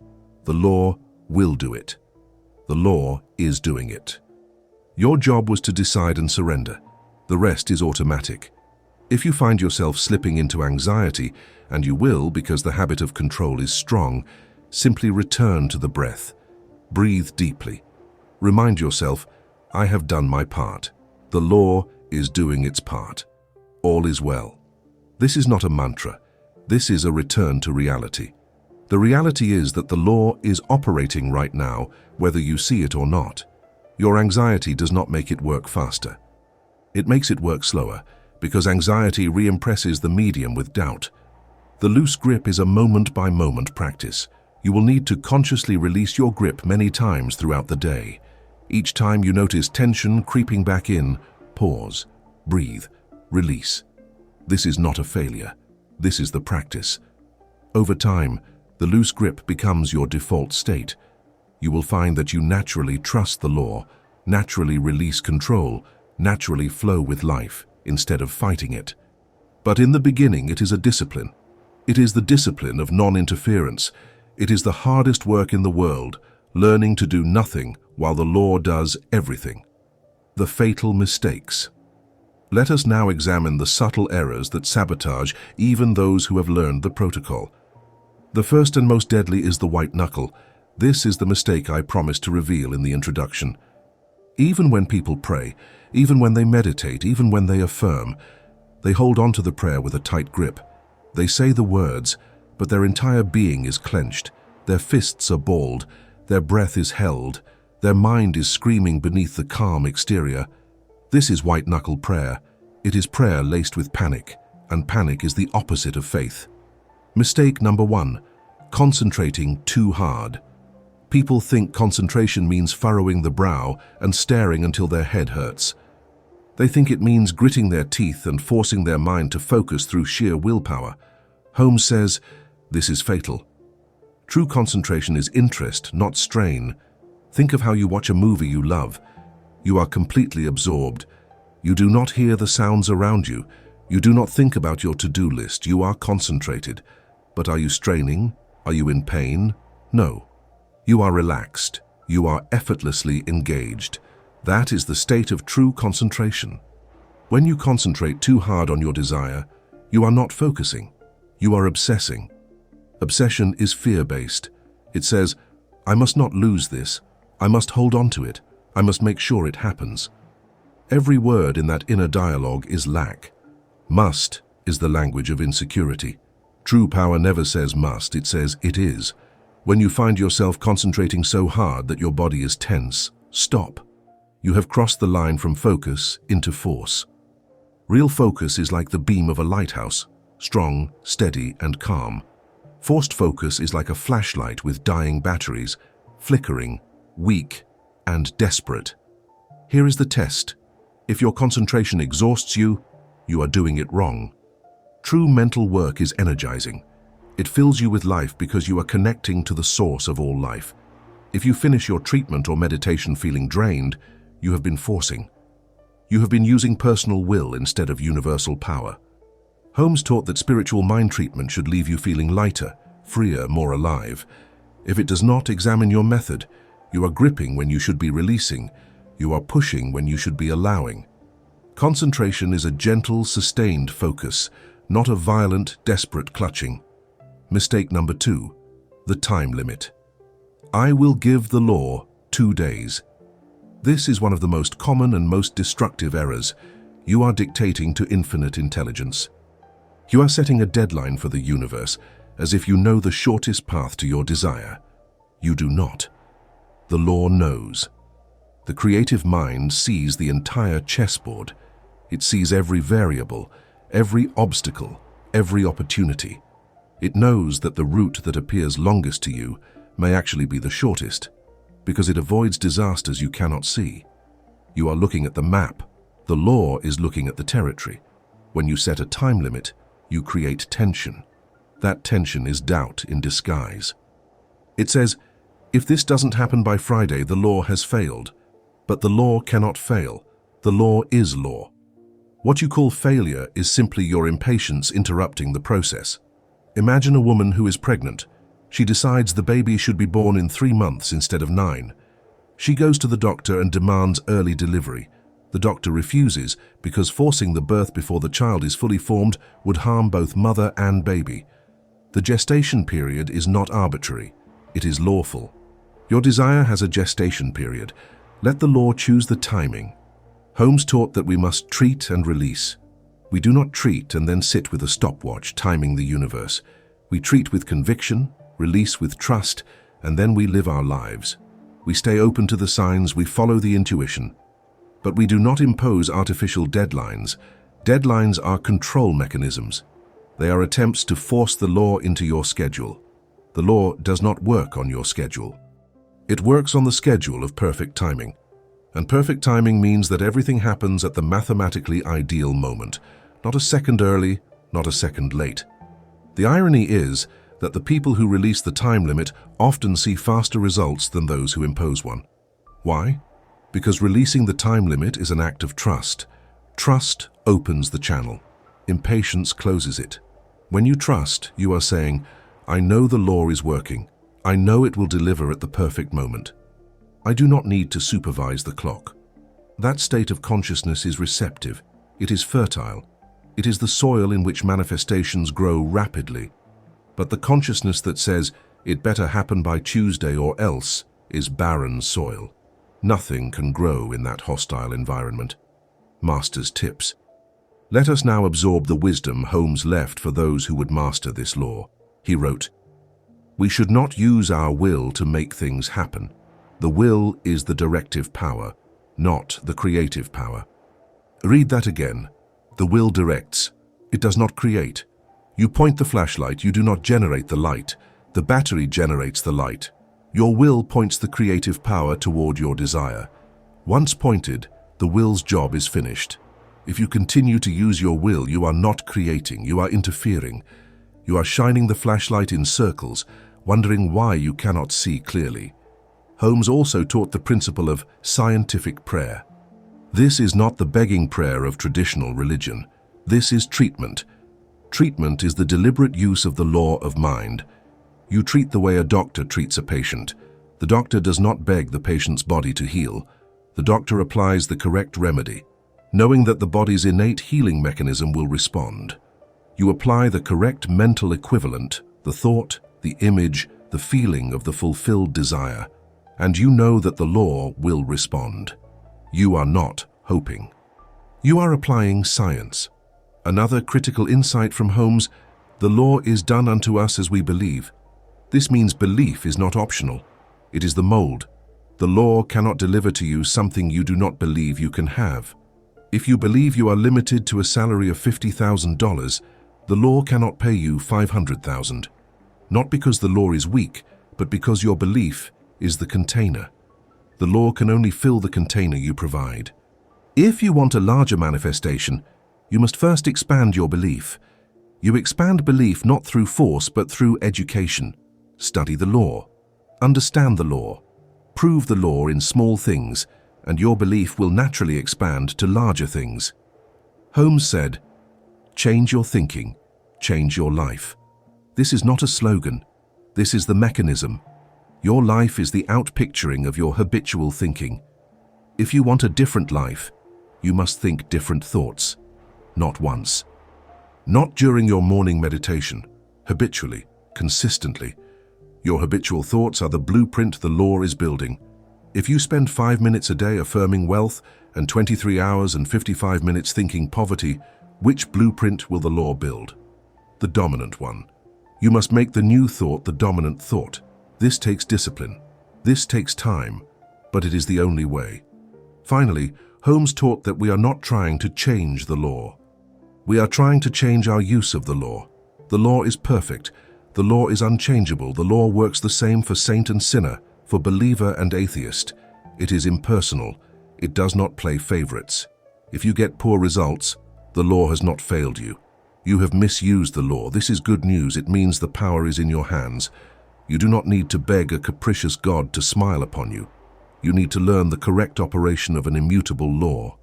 The law will do it. The law is doing it. Your job was to decide and surrender. The rest is automatic. If you find yourself slipping into anxiety, and you will because the habit of control is strong, simply return to the breath. Breathe deeply. Remind yourself, I have done my part. The law is doing its part. All is well. This is not a mantra. This is a return to reality. The reality is that the law is operating right now, whether you see it or not. Your anxiety does not make it work faster. It makes it work slower, because anxiety re-impresses the medium with doubt. The loose grip is a moment-by-moment practice. You will need to consciously release your grip many times throughout the day. Each time you notice tension creeping back in, pause, breathe, release. This is not a failure. This is the practice. Over time, the loose grip becomes your default state. You will find that you naturally trust the law, naturally release control, naturally flow with life instead of fighting it. But in the beginning, it is a discipline. It is the discipline of non-interference. It is the hardest work in the world, learning to do nothing while the law does everything. The fatal mistakes. Let us now examine the subtle errors that sabotage even those who have learned the protocol. The first and most deadly is the white knuckle. This is the mistake I promised to reveal in the introduction. Even when people pray, even when they meditate, even when they affirm, they hold on to the prayer with a tight grip. They say the words, but their entire being is clenched. Their fists are balled. Their breath is held. Their mind is screaming beneath the calm exterior. This is white-knuckle prayer. It is prayer laced with panic, and panic is the opposite of faith. Mistake number 1, concentrating too hard. People think concentration means furrowing the brow and staring until their head hurts. They think it means gritting their teeth and forcing their mind to focus through sheer willpower. Holmes says, this is fatal. True concentration is interest, not strain. Think of how you watch a movie you love. You are completely absorbed. You do not hear the sounds around you. You do not think about your to-do list. You are concentrated. But are you straining? Are you in pain? No. You are relaxed. You are effortlessly engaged. That is the state of true concentration. When you concentrate too hard on your desire, you are not focusing. You are obsessing. Obsession is fear-based. It says, I must not lose this. I must hold on to it. I must make sure it happens. Every word in that inner dialogue is lack. Must is the language of insecurity. True power never says must, it says it is. When you find yourself concentrating so hard that your body is tense, stop. You have crossed the line from focus into force. Real focus is like the beam of a lighthouse, strong, steady, and calm. Forced focus is like a flashlight with dying batteries, flickering, weak, and desperate. Here is the test. If your concentration exhausts you, you are doing it wrong. True mental work is energizing. It fills you with life because you are connecting to the source of all life. If you finish your treatment or meditation feeling drained, you have been forcing. You have been using personal will instead of universal power. Holmes taught that spiritual mind treatment should leave you feeling lighter, freer, more alive. If it does not, examine your method. You are gripping when you should be releasing. You are pushing when you should be allowing. Concentration is a gentle, sustained focus, not a violent, desperate clutching. Mistake number 2, the time limit. I will give the law 2 days. This is one of the most common and most destructive errors. You are dictating to infinite intelligence. You are setting a deadline for the universe, as if you know the shortest path to your desire. You do not. The law knows. The creative mind sees the entire chessboard. It sees every variable, every obstacle, every opportunity. It knows that the route that appears longest to you may actually be the shortest, because it avoids disasters you cannot see. You are looking at the map. The law is looking at the territory. When you set a time limit, you create tension. That tension is doubt in disguise. It says, if this doesn't happen by Friday, the law has failed. But the law cannot fail. The law is law. What you call failure is simply your impatience interrupting the process. Imagine a woman who is pregnant. She decides the baby should be born in 3 months instead of 9. She goes to the doctor and demands early delivery. The doctor refuses because forcing the birth before the child is fully formed would harm both mother and baby. The gestation period is not arbitrary. It is lawful. Your desire has a gestation period. Let the law choose the timing. Holmes taught that we must treat and release. We do not treat and then sit with a stopwatch timing the universe. We treat with conviction, release with trust, and then we live our lives. We stay open to the signs, we follow the intuition. But we do not impose artificial deadlines. Deadlines are control mechanisms. They are attempts to force the law into your schedule. The law does not work on your schedule. It works on the schedule of perfect timing. And perfect timing means that everything happens at the mathematically ideal moment, not a second early, not a second late. The irony is that the people who release the time limit often see faster results than those who impose one. Why? Because releasing the time limit is an act of trust. Trust opens the channel. Impatience closes it. When you trust, you are saying, I know the law is working. I know it will deliver at the perfect moment. I do not need to supervise the clock. That state of consciousness is receptive. It is fertile. It is the soil in which manifestations grow rapidly. But the consciousness that says, it better happen by Tuesday or else, is barren soil. Nothing can grow in that hostile environment. Master's tips. Let us now absorb the wisdom Holmes left for those who would master this law. He wrote, we should not use our will to make things happen. The will is the directive power, not the creative power. Read that again. The will directs. It does not create. You point the flashlight, you do not generate the light. The battery generates the light. Your will points the creative power toward your desire. Once pointed, the will's job is finished. If you continue to use your will, you are not creating, you are interfering. You are shining the flashlight in circles, wondering why you cannot see clearly. Holmes also taught the principle of scientific prayer. This is not the begging prayer of traditional religion. This is treatment. Treatment is the deliberate use of the law of mind. You treat the way a doctor treats a patient. The doctor does not beg the patient's body to heal. The doctor applies the correct remedy, knowing that the body's innate healing mechanism will respond. You apply the correct mental equivalent, the thought, the image, the feeling of the fulfilled desire, and you know that the law will respond. You are not hoping. You are applying science. Another critical insight from Holmes: the law is done unto us as we believe. This means belief is not optional. It is the mold. The law cannot deliver to you something you do not believe you can have. If you believe you are limited to a salary of $50,000, the law cannot pay you $500,000. Not because the law is weak, but because your belief is the container. The law can only fill the container you provide. If you want a larger manifestation, you must first expand your belief. You expand belief not through force, but through education. Study the law. Understand the law. Prove the law in small things, and your belief will naturally expand to larger things. Holmes said, "Change your thinking, change your life." This is not a slogan. This is the mechanism. Your life is the outpicturing of your habitual thinking. If you want a different life, you must think different thoughts. Not once. Not during your morning meditation. Habitually, consistently. Your habitual thoughts are the blueprint the law is building. If you spend 5 minutes a day affirming wealth and 23 hours and 55 minutes thinking poverty, which blueprint will the law build? The dominant one. You must make the new thought the dominant thought. This takes discipline. This takes time, but it is the only way. Finally, Holmes taught that we are not trying to change the law. We are trying to change our use of the law. The law is perfect. The law is unchangeable. The law works the same for saint and sinner, for believer and atheist. It is impersonal. It does not play favorites. If you get poor results, the law has not failed you. You have misused the law. This is good news. It means the power is in your hands. You do not need to beg a capricious God to smile upon you. You need to learn the correct operation of an immutable law.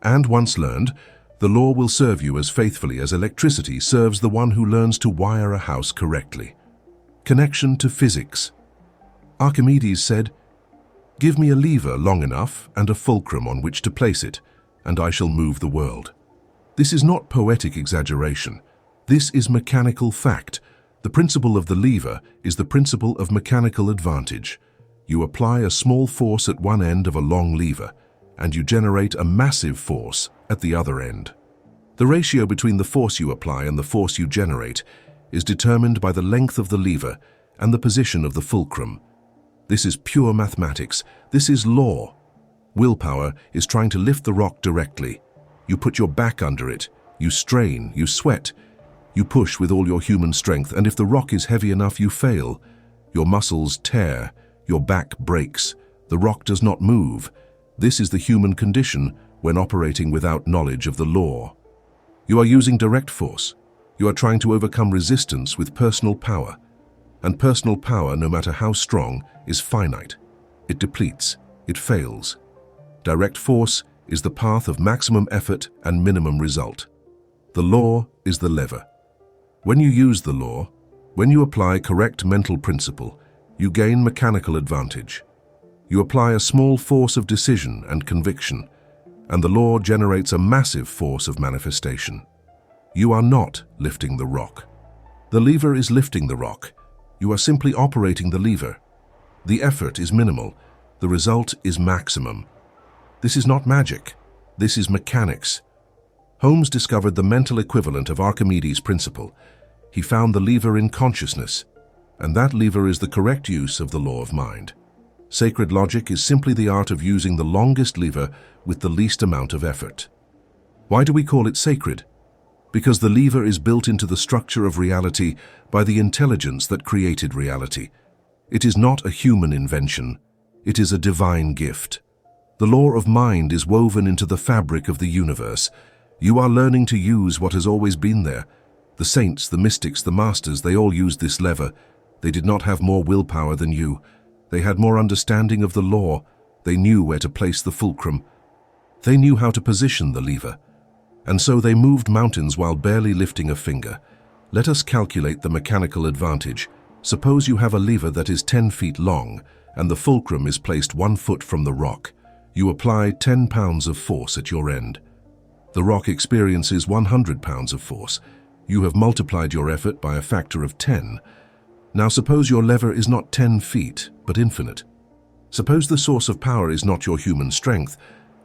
And once learned, the law will serve you as faithfully as electricity serves the one who learns to wire a house correctly. Connection to physics. Archimedes said, "Give me a lever long enough and a fulcrum on which to place it, and I shall move the world." This is not poetic exaggeration. This is mechanical fact. The principle of the lever is the principle of mechanical advantage. You apply a small force at one end of a long lever, and you generate a massive force at the other end. The ratio between the force you apply and the force you generate is determined by the length of the lever and the position of the fulcrum. This is pure mathematics. This is law. Willpower is trying to lift the rock directly. You put your back under it. You strain, you sweat. You push with all your human strength, and if the rock is heavy enough, you fail. Your muscles tear. Your back breaks. The rock does not move. This is the human condition when operating without knowledge of the law. You are using direct force. You are trying to overcome resistance with personal power. And personal power, no matter how strong, is finite. It depletes. It fails. Direct force is the path of maximum effort and minimum result. The law is the lever. When you use the law, when you apply correct mental principle, you gain mechanical advantage. You apply a small force of decision and conviction, and the law generates a massive force of manifestation. You are not lifting the rock. The lever is lifting the rock. You are simply operating the lever. The effort is minimal. The result is maximum. This is not magic. This is mechanics. Holmes discovered the mental equivalent of Archimedes' principle. He found the lever in consciousness, and that lever is the correct use of the law of mind. Sacred logic is simply the art of using the longest lever with the least amount of effort. Why do we call it sacred? Because the lever is built into the structure of reality by the intelligence that created reality. It is not a human invention. It is a divine gift. The law of mind is woven into the fabric of the universe. You are learning to use what has always been there. The saints, the mystics, the masters, they all used this lever. They did not have more willpower than you. They had more understanding of the law. They knew where to place the fulcrum. They knew how to position the lever. And so they moved mountains while barely lifting a finger. Let us calculate the mechanical advantage. Suppose you have a lever that is 10 feet long and the fulcrum is placed 1 foot from the rock. You apply 10 pounds of force at your end. The rock experiences 100 pounds of force. You have multiplied your effort by a factor of 10. Now suppose your lever is not 10 feet, but infinite. Suppose the source of power is not your human strength,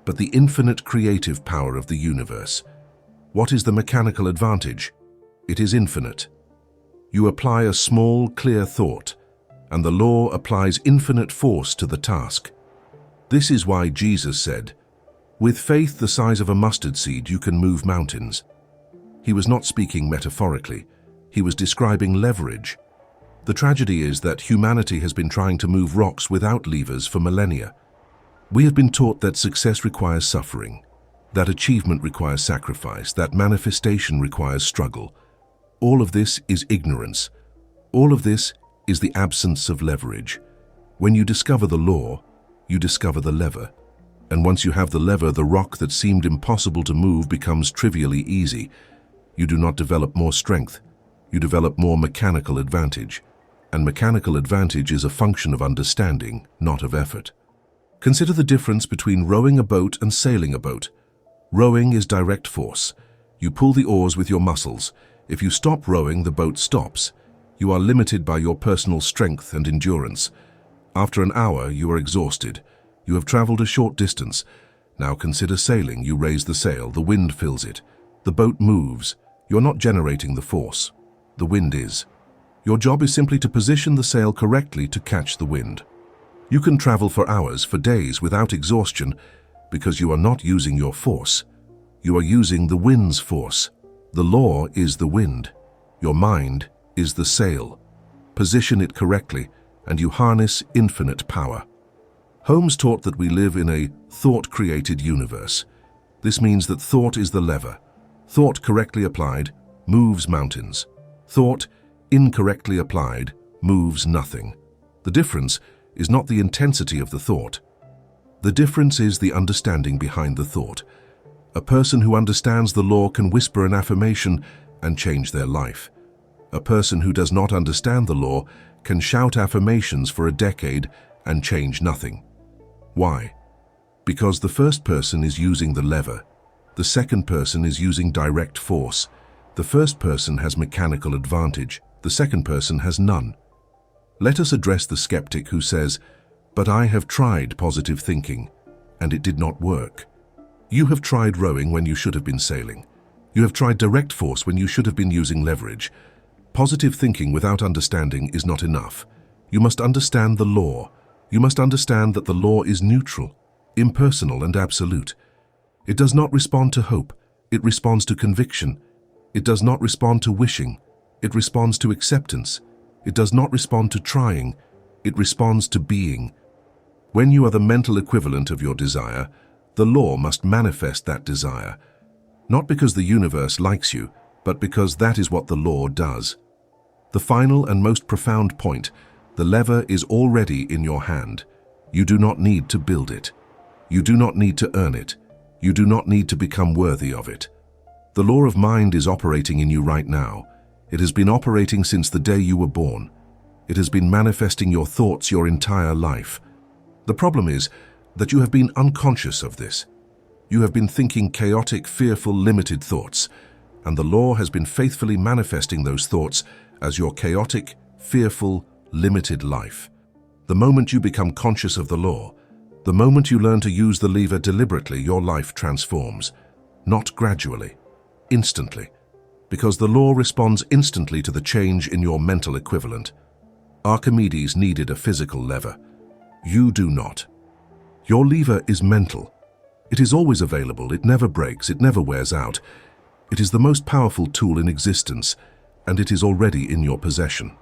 but the infinite creative power of the universe. What is the mechanical advantage? It is infinite. You apply a small, clear thought, and the law applies infinite force to the task. This is why Jesus said, "With faith the size of a mustard seed you can move mountains." He was not speaking metaphorically. He was describing leverage. The tragedy is that humanity has been trying to move rocks without levers for millennia. We have been taught that success requires suffering, that achievement requires sacrifice, that manifestation requires struggle. All of this is ignorance. All of this is the absence of leverage. When you discover the law, you discover the lever. And once you have the lever, the rock that seemed impossible to move becomes trivially easy. You do not develop more strength. You develop more mechanical advantage. And mechanical advantage is a function of understanding, not of effort. Consider the difference between rowing a boat and sailing a boat. Rowing is direct force. You pull the oars with your muscles. If you stop rowing, the boat stops. You are limited by your personal strength and endurance. After an hour, you are exhausted. You have traveled a short distance. Now consider sailing. You raise the sail. The wind fills it. The boat moves. You're not generating the force. The wind is. Your job is simply to position the sail correctly to catch the wind. You can travel for hours, for days, without exhaustion, because you are not using your force. You are using the wind's force. The law is the wind. Your mind is the sail. Position it correctly, and you harness infinite power. Holmes taught that we live in a thought-created universe. This means that thought is the lever. Thought correctly applied moves mountains. Thought incorrectly applied moves nothing. The difference is not the intensity of the thought. The difference is the understanding behind the thought. A person who understands the law can whisper an affirmation and change their life. A person who does not understand the law can shout affirmations for a decade and change nothing. Why? Because the first person is using the lever. The second person is using direct force. The first person has mechanical advantage. The second person has none. Let us address the skeptic who says, "But I have tried positive thinking, and it did not work." You have tried rowing when you should have been sailing. You have tried direct force when you should have been using leverage. Positive thinking without understanding is not enough. You must understand the law. You must understand that the law is neutral, impersonal, and absolute. It does not respond to hope. It responds to conviction. It does not respond to wishing. It responds to acceptance. It does not respond to trying. It responds to being. When you are the mental equivalent of your desire, the law must manifest that desire. Not because the universe likes you, but because that is what the law does. The final and most profound point: the lever is already in your hand. You do not need to build it. You do not need to earn it. You do not need to become worthy of it. The law of mind is operating in you right now. It has been operating since the day you were born. It has been manifesting your thoughts your entire life. The problem is that you have been unconscious of this. You have been thinking chaotic, fearful, limited thoughts, and the law has been faithfully manifesting those thoughts as your chaotic, fearful, limited life. The moment you become conscious of the law, the moment you learn to use the lever deliberately, your life transforms. Not gradually, instantly. Because the law responds instantly to the change in your mental equivalent. Archimedes needed a physical lever. You do not. Your lever is mental. It is always available, it never breaks, it never wears out. It is the most powerful tool in existence, and it is already in your possession.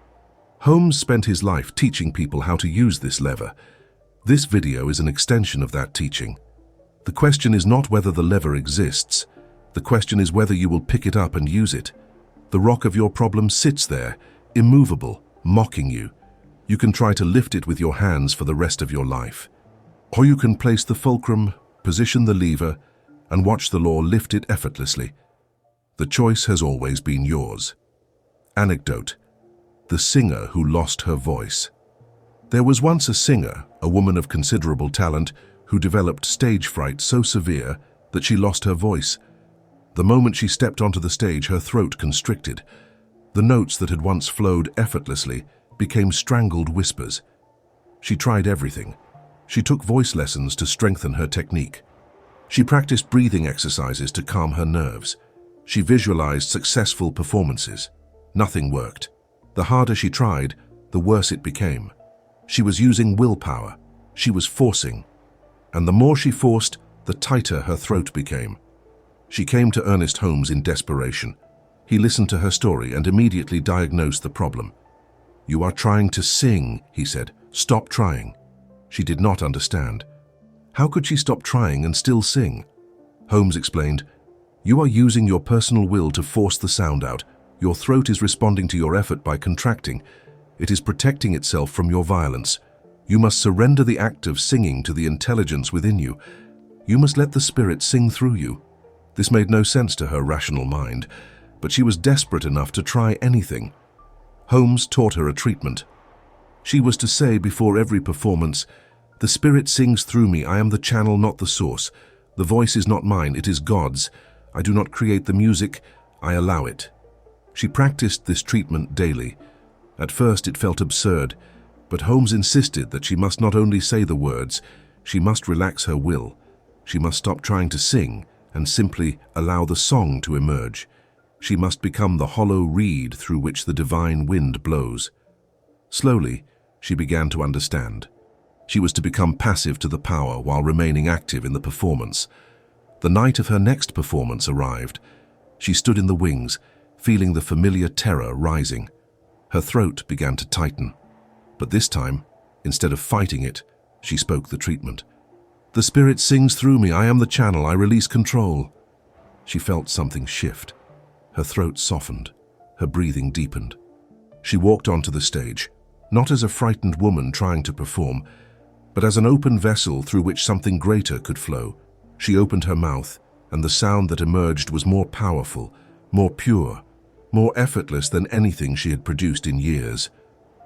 Holmes spent his life teaching people how to use this lever. This video is an extension of that teaching. The question is not whether the lever exists. The question is whether you will pick it up and use it. The rock of your problem sits there, immovable, mocking you. You can try to lift it with your hands for the rest of your life. Or you can place the fulcrum, position the lever, and watch the law lift it effortlessly. The choice has always been yours. Anecdote: the singer who lost her voice. There was once a singer, a woman of considerable talent, who developed stage fright so severe that she lost her voice. The moment she stepped onto the stage, her throat constricted. The notes that had once flowed effortlessly became strangled whispers. She tried everything. She took voice lessons to strengthen her technique. She practiced breathing exercises to calm her nerves. She visualized successful performances. Nothing worked. The harder she tried, the worse it became. She was using willpower. She was forcing. And the more she forced, the tighter her throat became. She came to Ernest Holmes in desperation. He listened to her story and immediately diagnosed the problem. "You are trying to sing," he said. "Stop trying." She did not understand. How could she stop trying and still sing? Holmes explained, "You are using your personal will to force the sound out. Your throat is responding to your effort by contracting. It is protecting itself from your violence. You must surrender the act of singing to the intelligence within you. You must let the spirit sing through you." This made no sense to her rational mind, but she was desperate enough to try anything. Holmes taught her a treatment. She was to say before every performance, "The spirit sings through me. I am the channel, not the source. The voice is not mine, it is God's. I do not create the music, I allow it." She practiced this treatment daily. At first it felt absurd, but Holmes insisted that she must not only say the words, she must relax her will. She must stop trying to sing and simply allow the song to emerge. She must become the hollow reed through which the divine wind blows. Slowly, she began to understand. She was to become passive to the power while remaining active in the performance. The night of her next performance arrived. She stood in the wings, feeling the familiar terror rising. Her throat began to tighten. But this time, instead of fighting it, she spoke the treatment. "The spirit sings through me. I am the channel. I release control." She felt something shift. Her throat softened. Her breathing deepened. She walked onto the stage, not as a frightened woman trying to perform, but as an open vessel through which something greater could flow. She opened her mouth, and the sound that emerged was more powerful, more pure, more effortless than anything she had produced in years.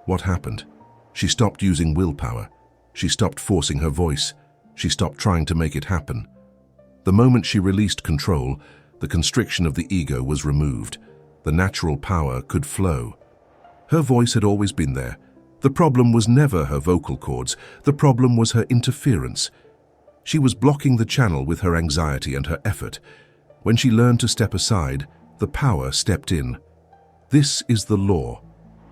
What happened? She stopped using willpower. She stopped forcing her voice. She stopped trying to make it happen. The moment she released control, the constriction of the ego was removed. The natural power could flow. Her voice had always been there. The problem was never her vocal cords. The problem was her interference. She was blocking the channel with her anxiety and her effort. When she learned to step aside, the power stepped in. This is the law.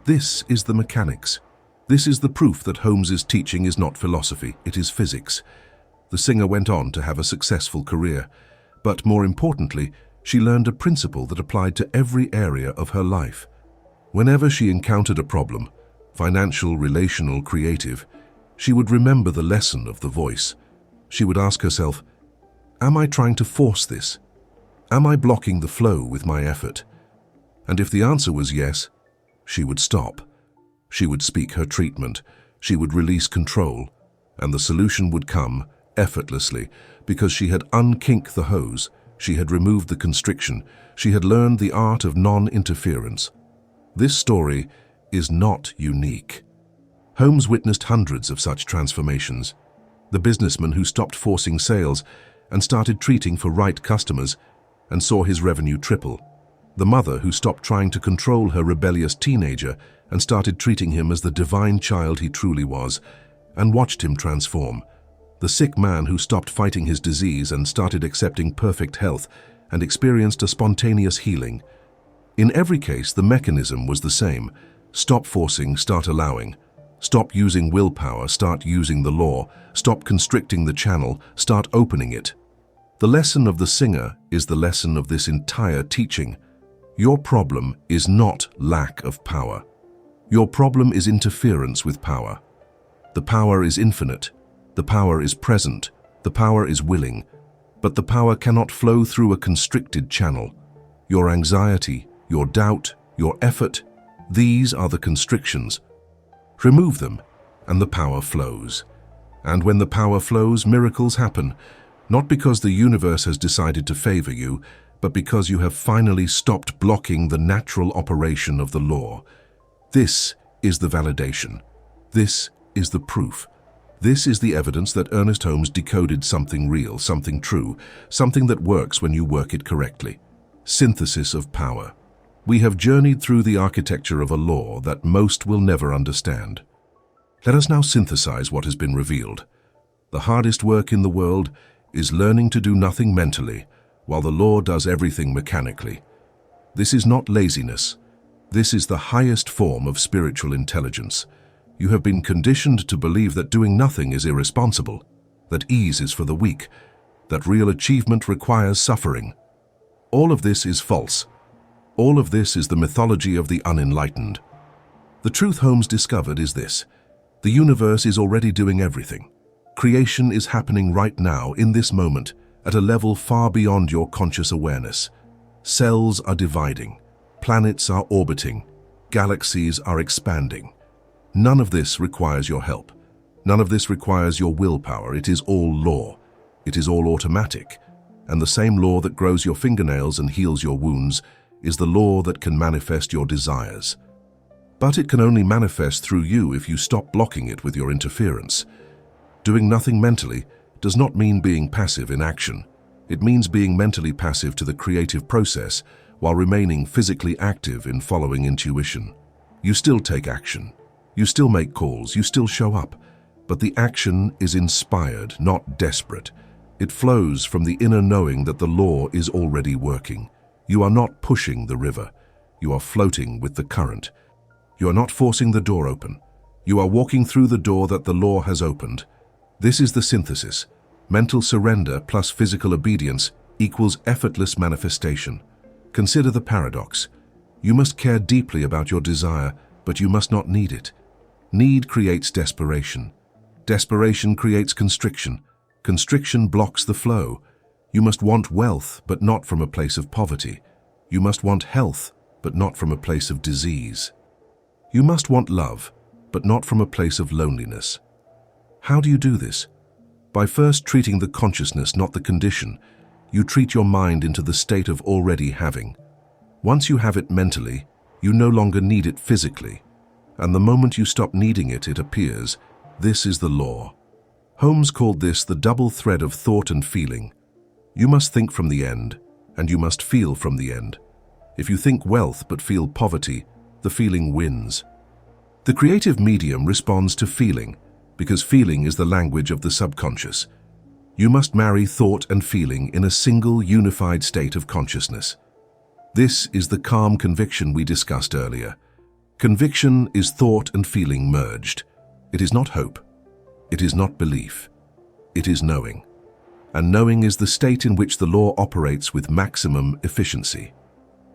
This is the mechanics. This is the proof that Holmes's teaching is not philosophy, it is physics. The singer went on to have a successful career, but more importantly, she learned a principle that applied to every area of her life. Whenever she encountered a problem, financial, relational, creative, she would remember the lesson of the voice. She would ask herself, "Am I trying to force this? Am I blocking the flow with my effort?" And if the answer was yes, she would stop. She would speak her treatment. She would release control, and the solution would come effortlessly because she had unkinked the hose. She had removed the constriction. She had learned the art of non-interference. This story is not unique. Holmes witnessed hundreds of such transformations. The businessman who stopped forcing sales and started treating for right customers and saw his revenue triple. The mother who stopped trying to control her rebellious teenager and started treating him as the divine child he truly was and watched him transform. The sick man who stopped fighting his disease and started accepting perfect health and experienced a spontaneous healing. In every case, the mechanism was the same. Stop forcing, start allowing. Stop using willpower, start using the law. Stop constricting the channel, start opening it. The lesson of the singer is the lesson of this entire teaching. Your problem is not lack of power. Your problem is interference with power. The power is infinite. The power is present. The power is willing. But the power cannot flow through a constricted channel. Your anxiety, your doubt, your effort, these are the constrictions. Remove them, and the power flows. And when the power flows, miracles happen. Not because the universe has decided to favor you, but because you have finally stopped blocking the natural operation of the law. This is the validation. This is the proof. This is the evidence that Ernest Holmes decoded something real, something true, something that works when you work it correctly. Synthesis of power. We have journeyed through the architecture of a law that most will never understand. Let us now synthesize what has been revealed. The hardest work in the world is learning to do nothing mentally, while the law does everything mechanically. This is not laziness. This is the highest form of spiritual intelligence. You have been conditioned to believe that doing nothing is irresponsible, that ease is for the weak, that real achievement requires suffering. All of this is false. All of this is the mythology of the unenlightened. The truth Holmes discovered is this: the universe is already doing everything. Creation is happening right now, in this moment, at a level far beyond your conscious awareness. Cells are dividing, planets are orbiting, galaxies are expanding. None of this requires your help. None of this requires your willpower. It is all law. It is all automatic. And the same law that grows your fingernails and heals your wounds is the law that can manifest your desires. But it can only manifest through you if you stop blocking it with your interference. Doing nothing mentally does not mean being passive in action. It means being mentally passive to the creative process while remaining physically active in following intuition. You still take action. You still make calls. You still show up. But the action is inspired, not desperate. It flows from the inner knowing that the law is already working. You are not pushing the river. You are floating with the current. You are not forcing the door open. You are walking through the door that the law has opened. This is the synthesis. Mental surrender plus physical obedience equals effortless manifestation. Consider the paradox. You must care deeply about your desire, but you must not need it. Need creates desperation. Desperation creates constriction. Constriction blocks the flow. You must want wealth, but not from a place of poverty. You must want health, but not from a place of disease. You must want love, but not from a place of loneliness. How do you do this? By first treating the consciousness, not the condition. You treat your mind into the state of already having. Once you have it mentally, you no longer need it physically. And the moment you stop needing it, it appears. This is the law. Holmes called this the double thread of thought and feeling. You must think from the end, and you must feel from the end. If you think wealth but feel poverty, the feeling wins. The creative medium responds to feeling, because feeling is the language of the subconscious. You must marry thought and feeling in a single unified state of consciousness. This is the calm conviction we discussed earlier. Conviction is thought and feeling merged. It is not hope. It is not belief. It is knowing. And knowing is the state in which the law operates with maximum efficiency.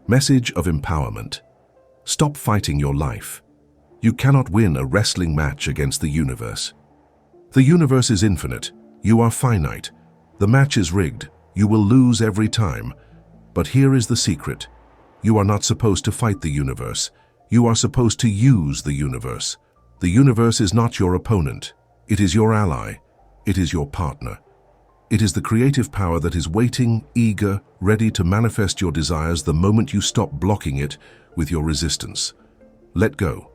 Message of empowerment. Stop fighting your life. You cannot win a wrestling match against the universe. The universe is infinite. You are finite. The match is rigged. You will lose every time. But here is the secret. You are not supposed to fight the universe. You are supposed to use the universe. The universe is not your opponent. It is your ally. It is your partner. It is the creative power that is waiting, eager, ready to manifest your desires the moment you stop blocking it with your resistance. Let go.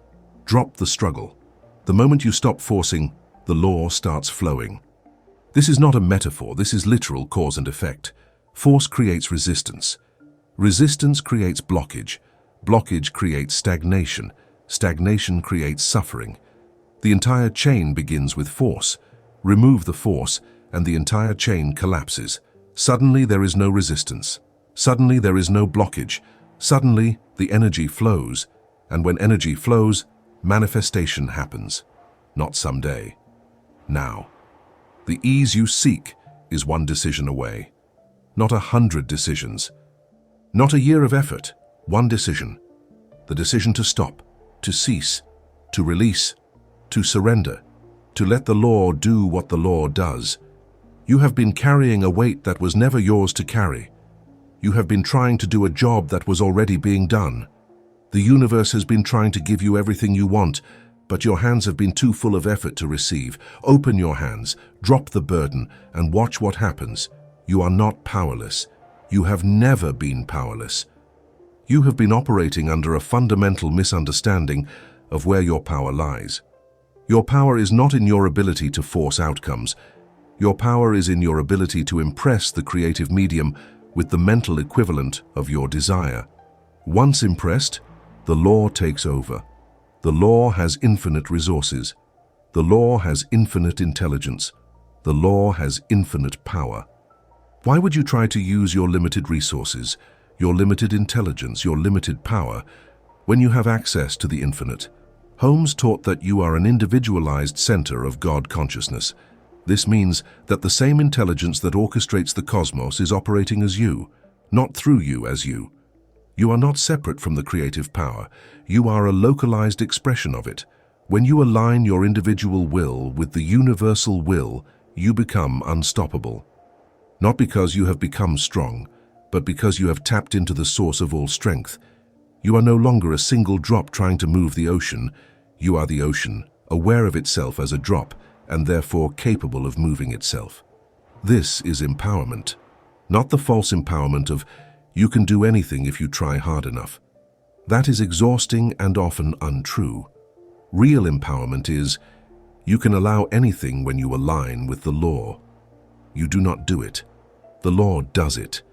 Drop the struggle. The moment you stop forcing, the law starts flowing. This is not a metaphor. This is literal cause and effect. Force creates resistance. Resistance creates blockage. Blockage creates stagnation. Stagnation creates suffering. The entire chain begins with force. Remove the force, and the entire chain collapses. Suddenly there is no resistance. Suddenly there is no blockage. Suddenly the energy flows. And when energy flows, manifestation happens. Not someday. Now. The ease you seek is one decision away. Not 100 decisions. Not a year of effort. One decision. The decision to stop, to cease, to release, to surrender, to let the law do what the law does. You have been carrying a weight that was never yours to carry. You have been trying to do a job that was already being done. The universe has been trying to give you everything you want, but your hands have been too full of effort to receive. Open your hands, drop the burden, and watch what happens. You are not powerless. You have never been powerless. You have been operating under a fundamental misunderstanding of where your power lies. Your power is not in your ability to force outcomes. Your power is in your ability to impress the creative medium with the mental equivalent of your desire. Once impressed, the law takes over. The law has infinite resources. The law has infinite intelligence. The law has infinite power. Why would you try to use your limited resources, your limited intelligence, your limited power, when you have access to the infinite? Holmes taught that you are an individualized center of God consciousness. This means that the same intelligence that orchestrates the cosmos is operating as you, not through you as you. You are not separate from the creative power. You are a localized expression of it. When you align your individual will with the universal will, you become unstoppable. Not because you have become strong, but because you have tapped into the source of all strength. You are no longer a single drop trying to move the ocean. You are the ocean, aware of itself as a drop, and therefore capable of moving itself. This is empowerment, not the false empowerment of you can do anything if you try hard enough. That is exhausting and often untrue. Real empowerment is you can allow anything when you align with the law. You do not do it. The law does it.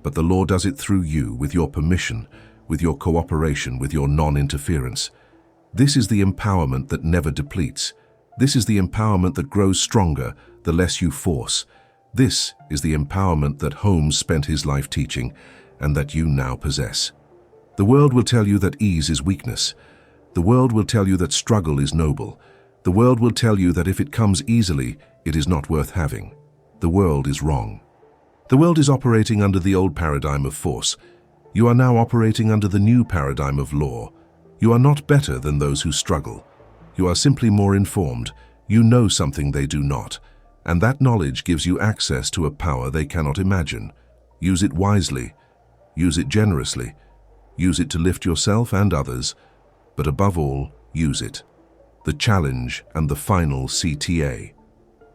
But the law does it through you, with your permission, with your cooperation, with your non-interference. This is the empowerment that never depletes. This is the empowerment that grows stronger the less you force. This is the empowerment that Holmes spent his life teaching and that you now possess. The world will tell you that ease is weakness. The world will tell you that struggle is noble. The world will tell you that if it comes easily, it is not worth having. The world is wrong. The world is operating under the old paradigm of force. You are now operating under the new paradigm of law. You are not better than those who struggle. You are simply more informed. You know something they do not. And that knowledge gives you access to a power they cannot imagine. Use it wisely. Use it generously. Use it to lift yourself and others. But above all, use it. The challenge and the final CTA.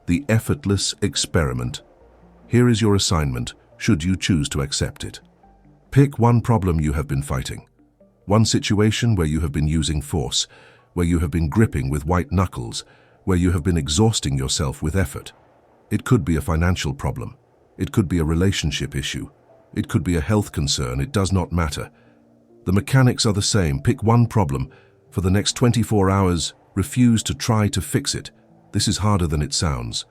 The effortless experiment. Here is your assignment, should you choose to accept it. Pick one problem you have been fighting. One situation where you have been using force, where you have been gripping with white knuckles, where you have been exhausting yourself with effort. It could be a financial problem. It could be a relationship issue. It could be a health concern. It does not matter. The mechanics are the same. Pick one problem. For the next 24 hours, refuse to try to fix it. This is harder than it sounds.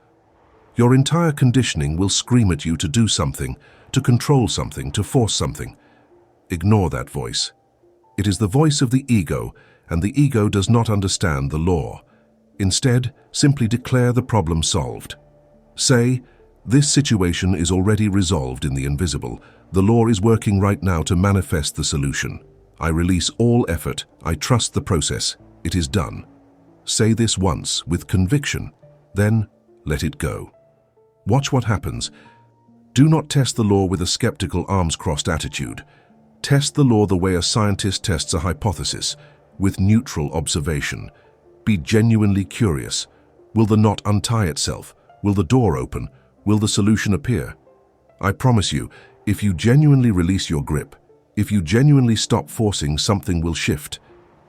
Your entire conditioning will scream at you to do something, to control something, to force something. Ignore that voice. It is the voice of the ego, and the ego does not understand the law. Instead, simply declare the problem solved. Say, this situation is already resolved in the invisible. The law is working right now to manifest the solution. I release all effort. I trust the process. It is done. Say this once with conviction, then let it go. Watch what happens. Do not test the law with a skeptical, arms-crossed attitude. Test the law the way a scientist tests a hypothesis, with neutral observation. Be genuinely curious. Will the knot untie itself? Will the door open? Will the solution appear? I promise you, if you genuinely release your grip, if you genuinely stop forcing, something will shift.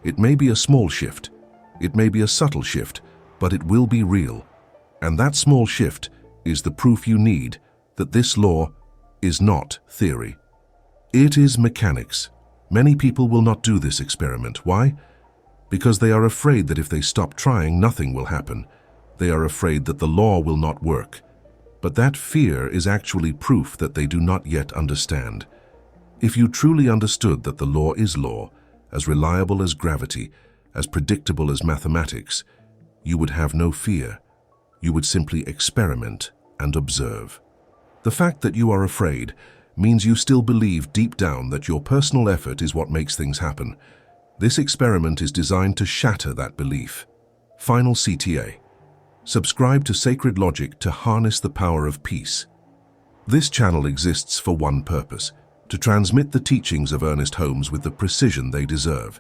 It may be a small shift. It may be a subtle shift, but it will be real. And that small shift is the proof you need that this law is not theory. It is mechanics. Many people will not do this experiment. Why? Because they are afraid that if they stop trying, nothing will happen. They are afraid that the law will not work. But that fear is actually proof that they do not yet understand. If you truly understood that the law is law, as reliable as gravity, as predictable as mathematics, you would have no fear. You would simply experiment and observe. The fact that you are afraid means you still believe deep down that your personal effort is what makes things happen. This experiment is designed to shatter that belief. Final CTA. Subscribe to Sacred Logic to harness the power of peace. This channel exists for one purpose: to transmit the teachings of Ernest Holmes with the precision they deserve.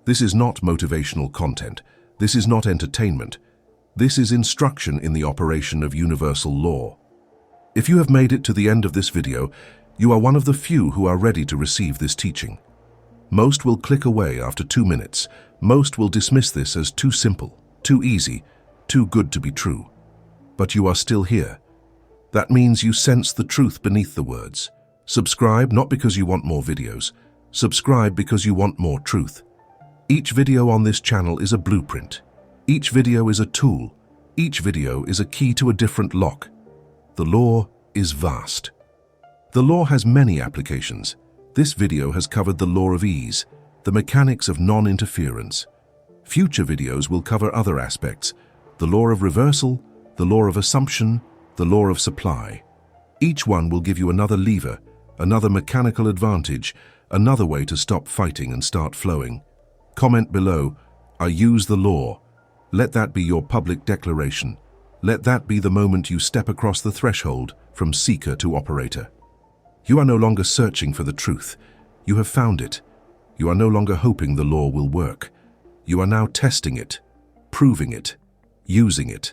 This is not motivational content. This is not entertainment. This is instruction in the operation of universal law. If you have made it to the end of this video, you are one of the few who are ready to receive this teaching. Most will click away after 2 minutes. Most will dismiss this as too simple, too easy, too good to be true. But you are still here. That means you sense the truth beneath the words. Subscribe not because you want more videos. Subscribe because you want more truth. Each video on this channel is a blueprint. Each video is a tool. Each video is a key to a different lock. The law is vast. The law has many applications. This video has covered the law of ease, the mechanics of non-interference. Future videos will cover other aspects, the law of reversal, the law of assumption, the law of supply. Each one will give you another lever, another mechanical advantage, another way to stop fighting and start flowing. Comment below, I use the law. Let that be your public declaration. Let that be the moment you step across the threshold from seeker to operator. You are no longer searching for the truth. You have found it. You are no longer hoping the law will work. You are now testing it, proving it, using it.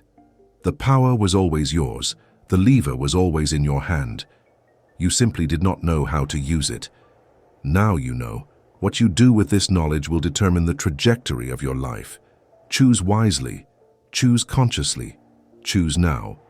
The power was always yours. The lever was always in your hand. You simply did not know how to use it. Now you know. What you do with this knowledge will determine the trajectory of your life. Choose wisely. Choose consciously. Choose now.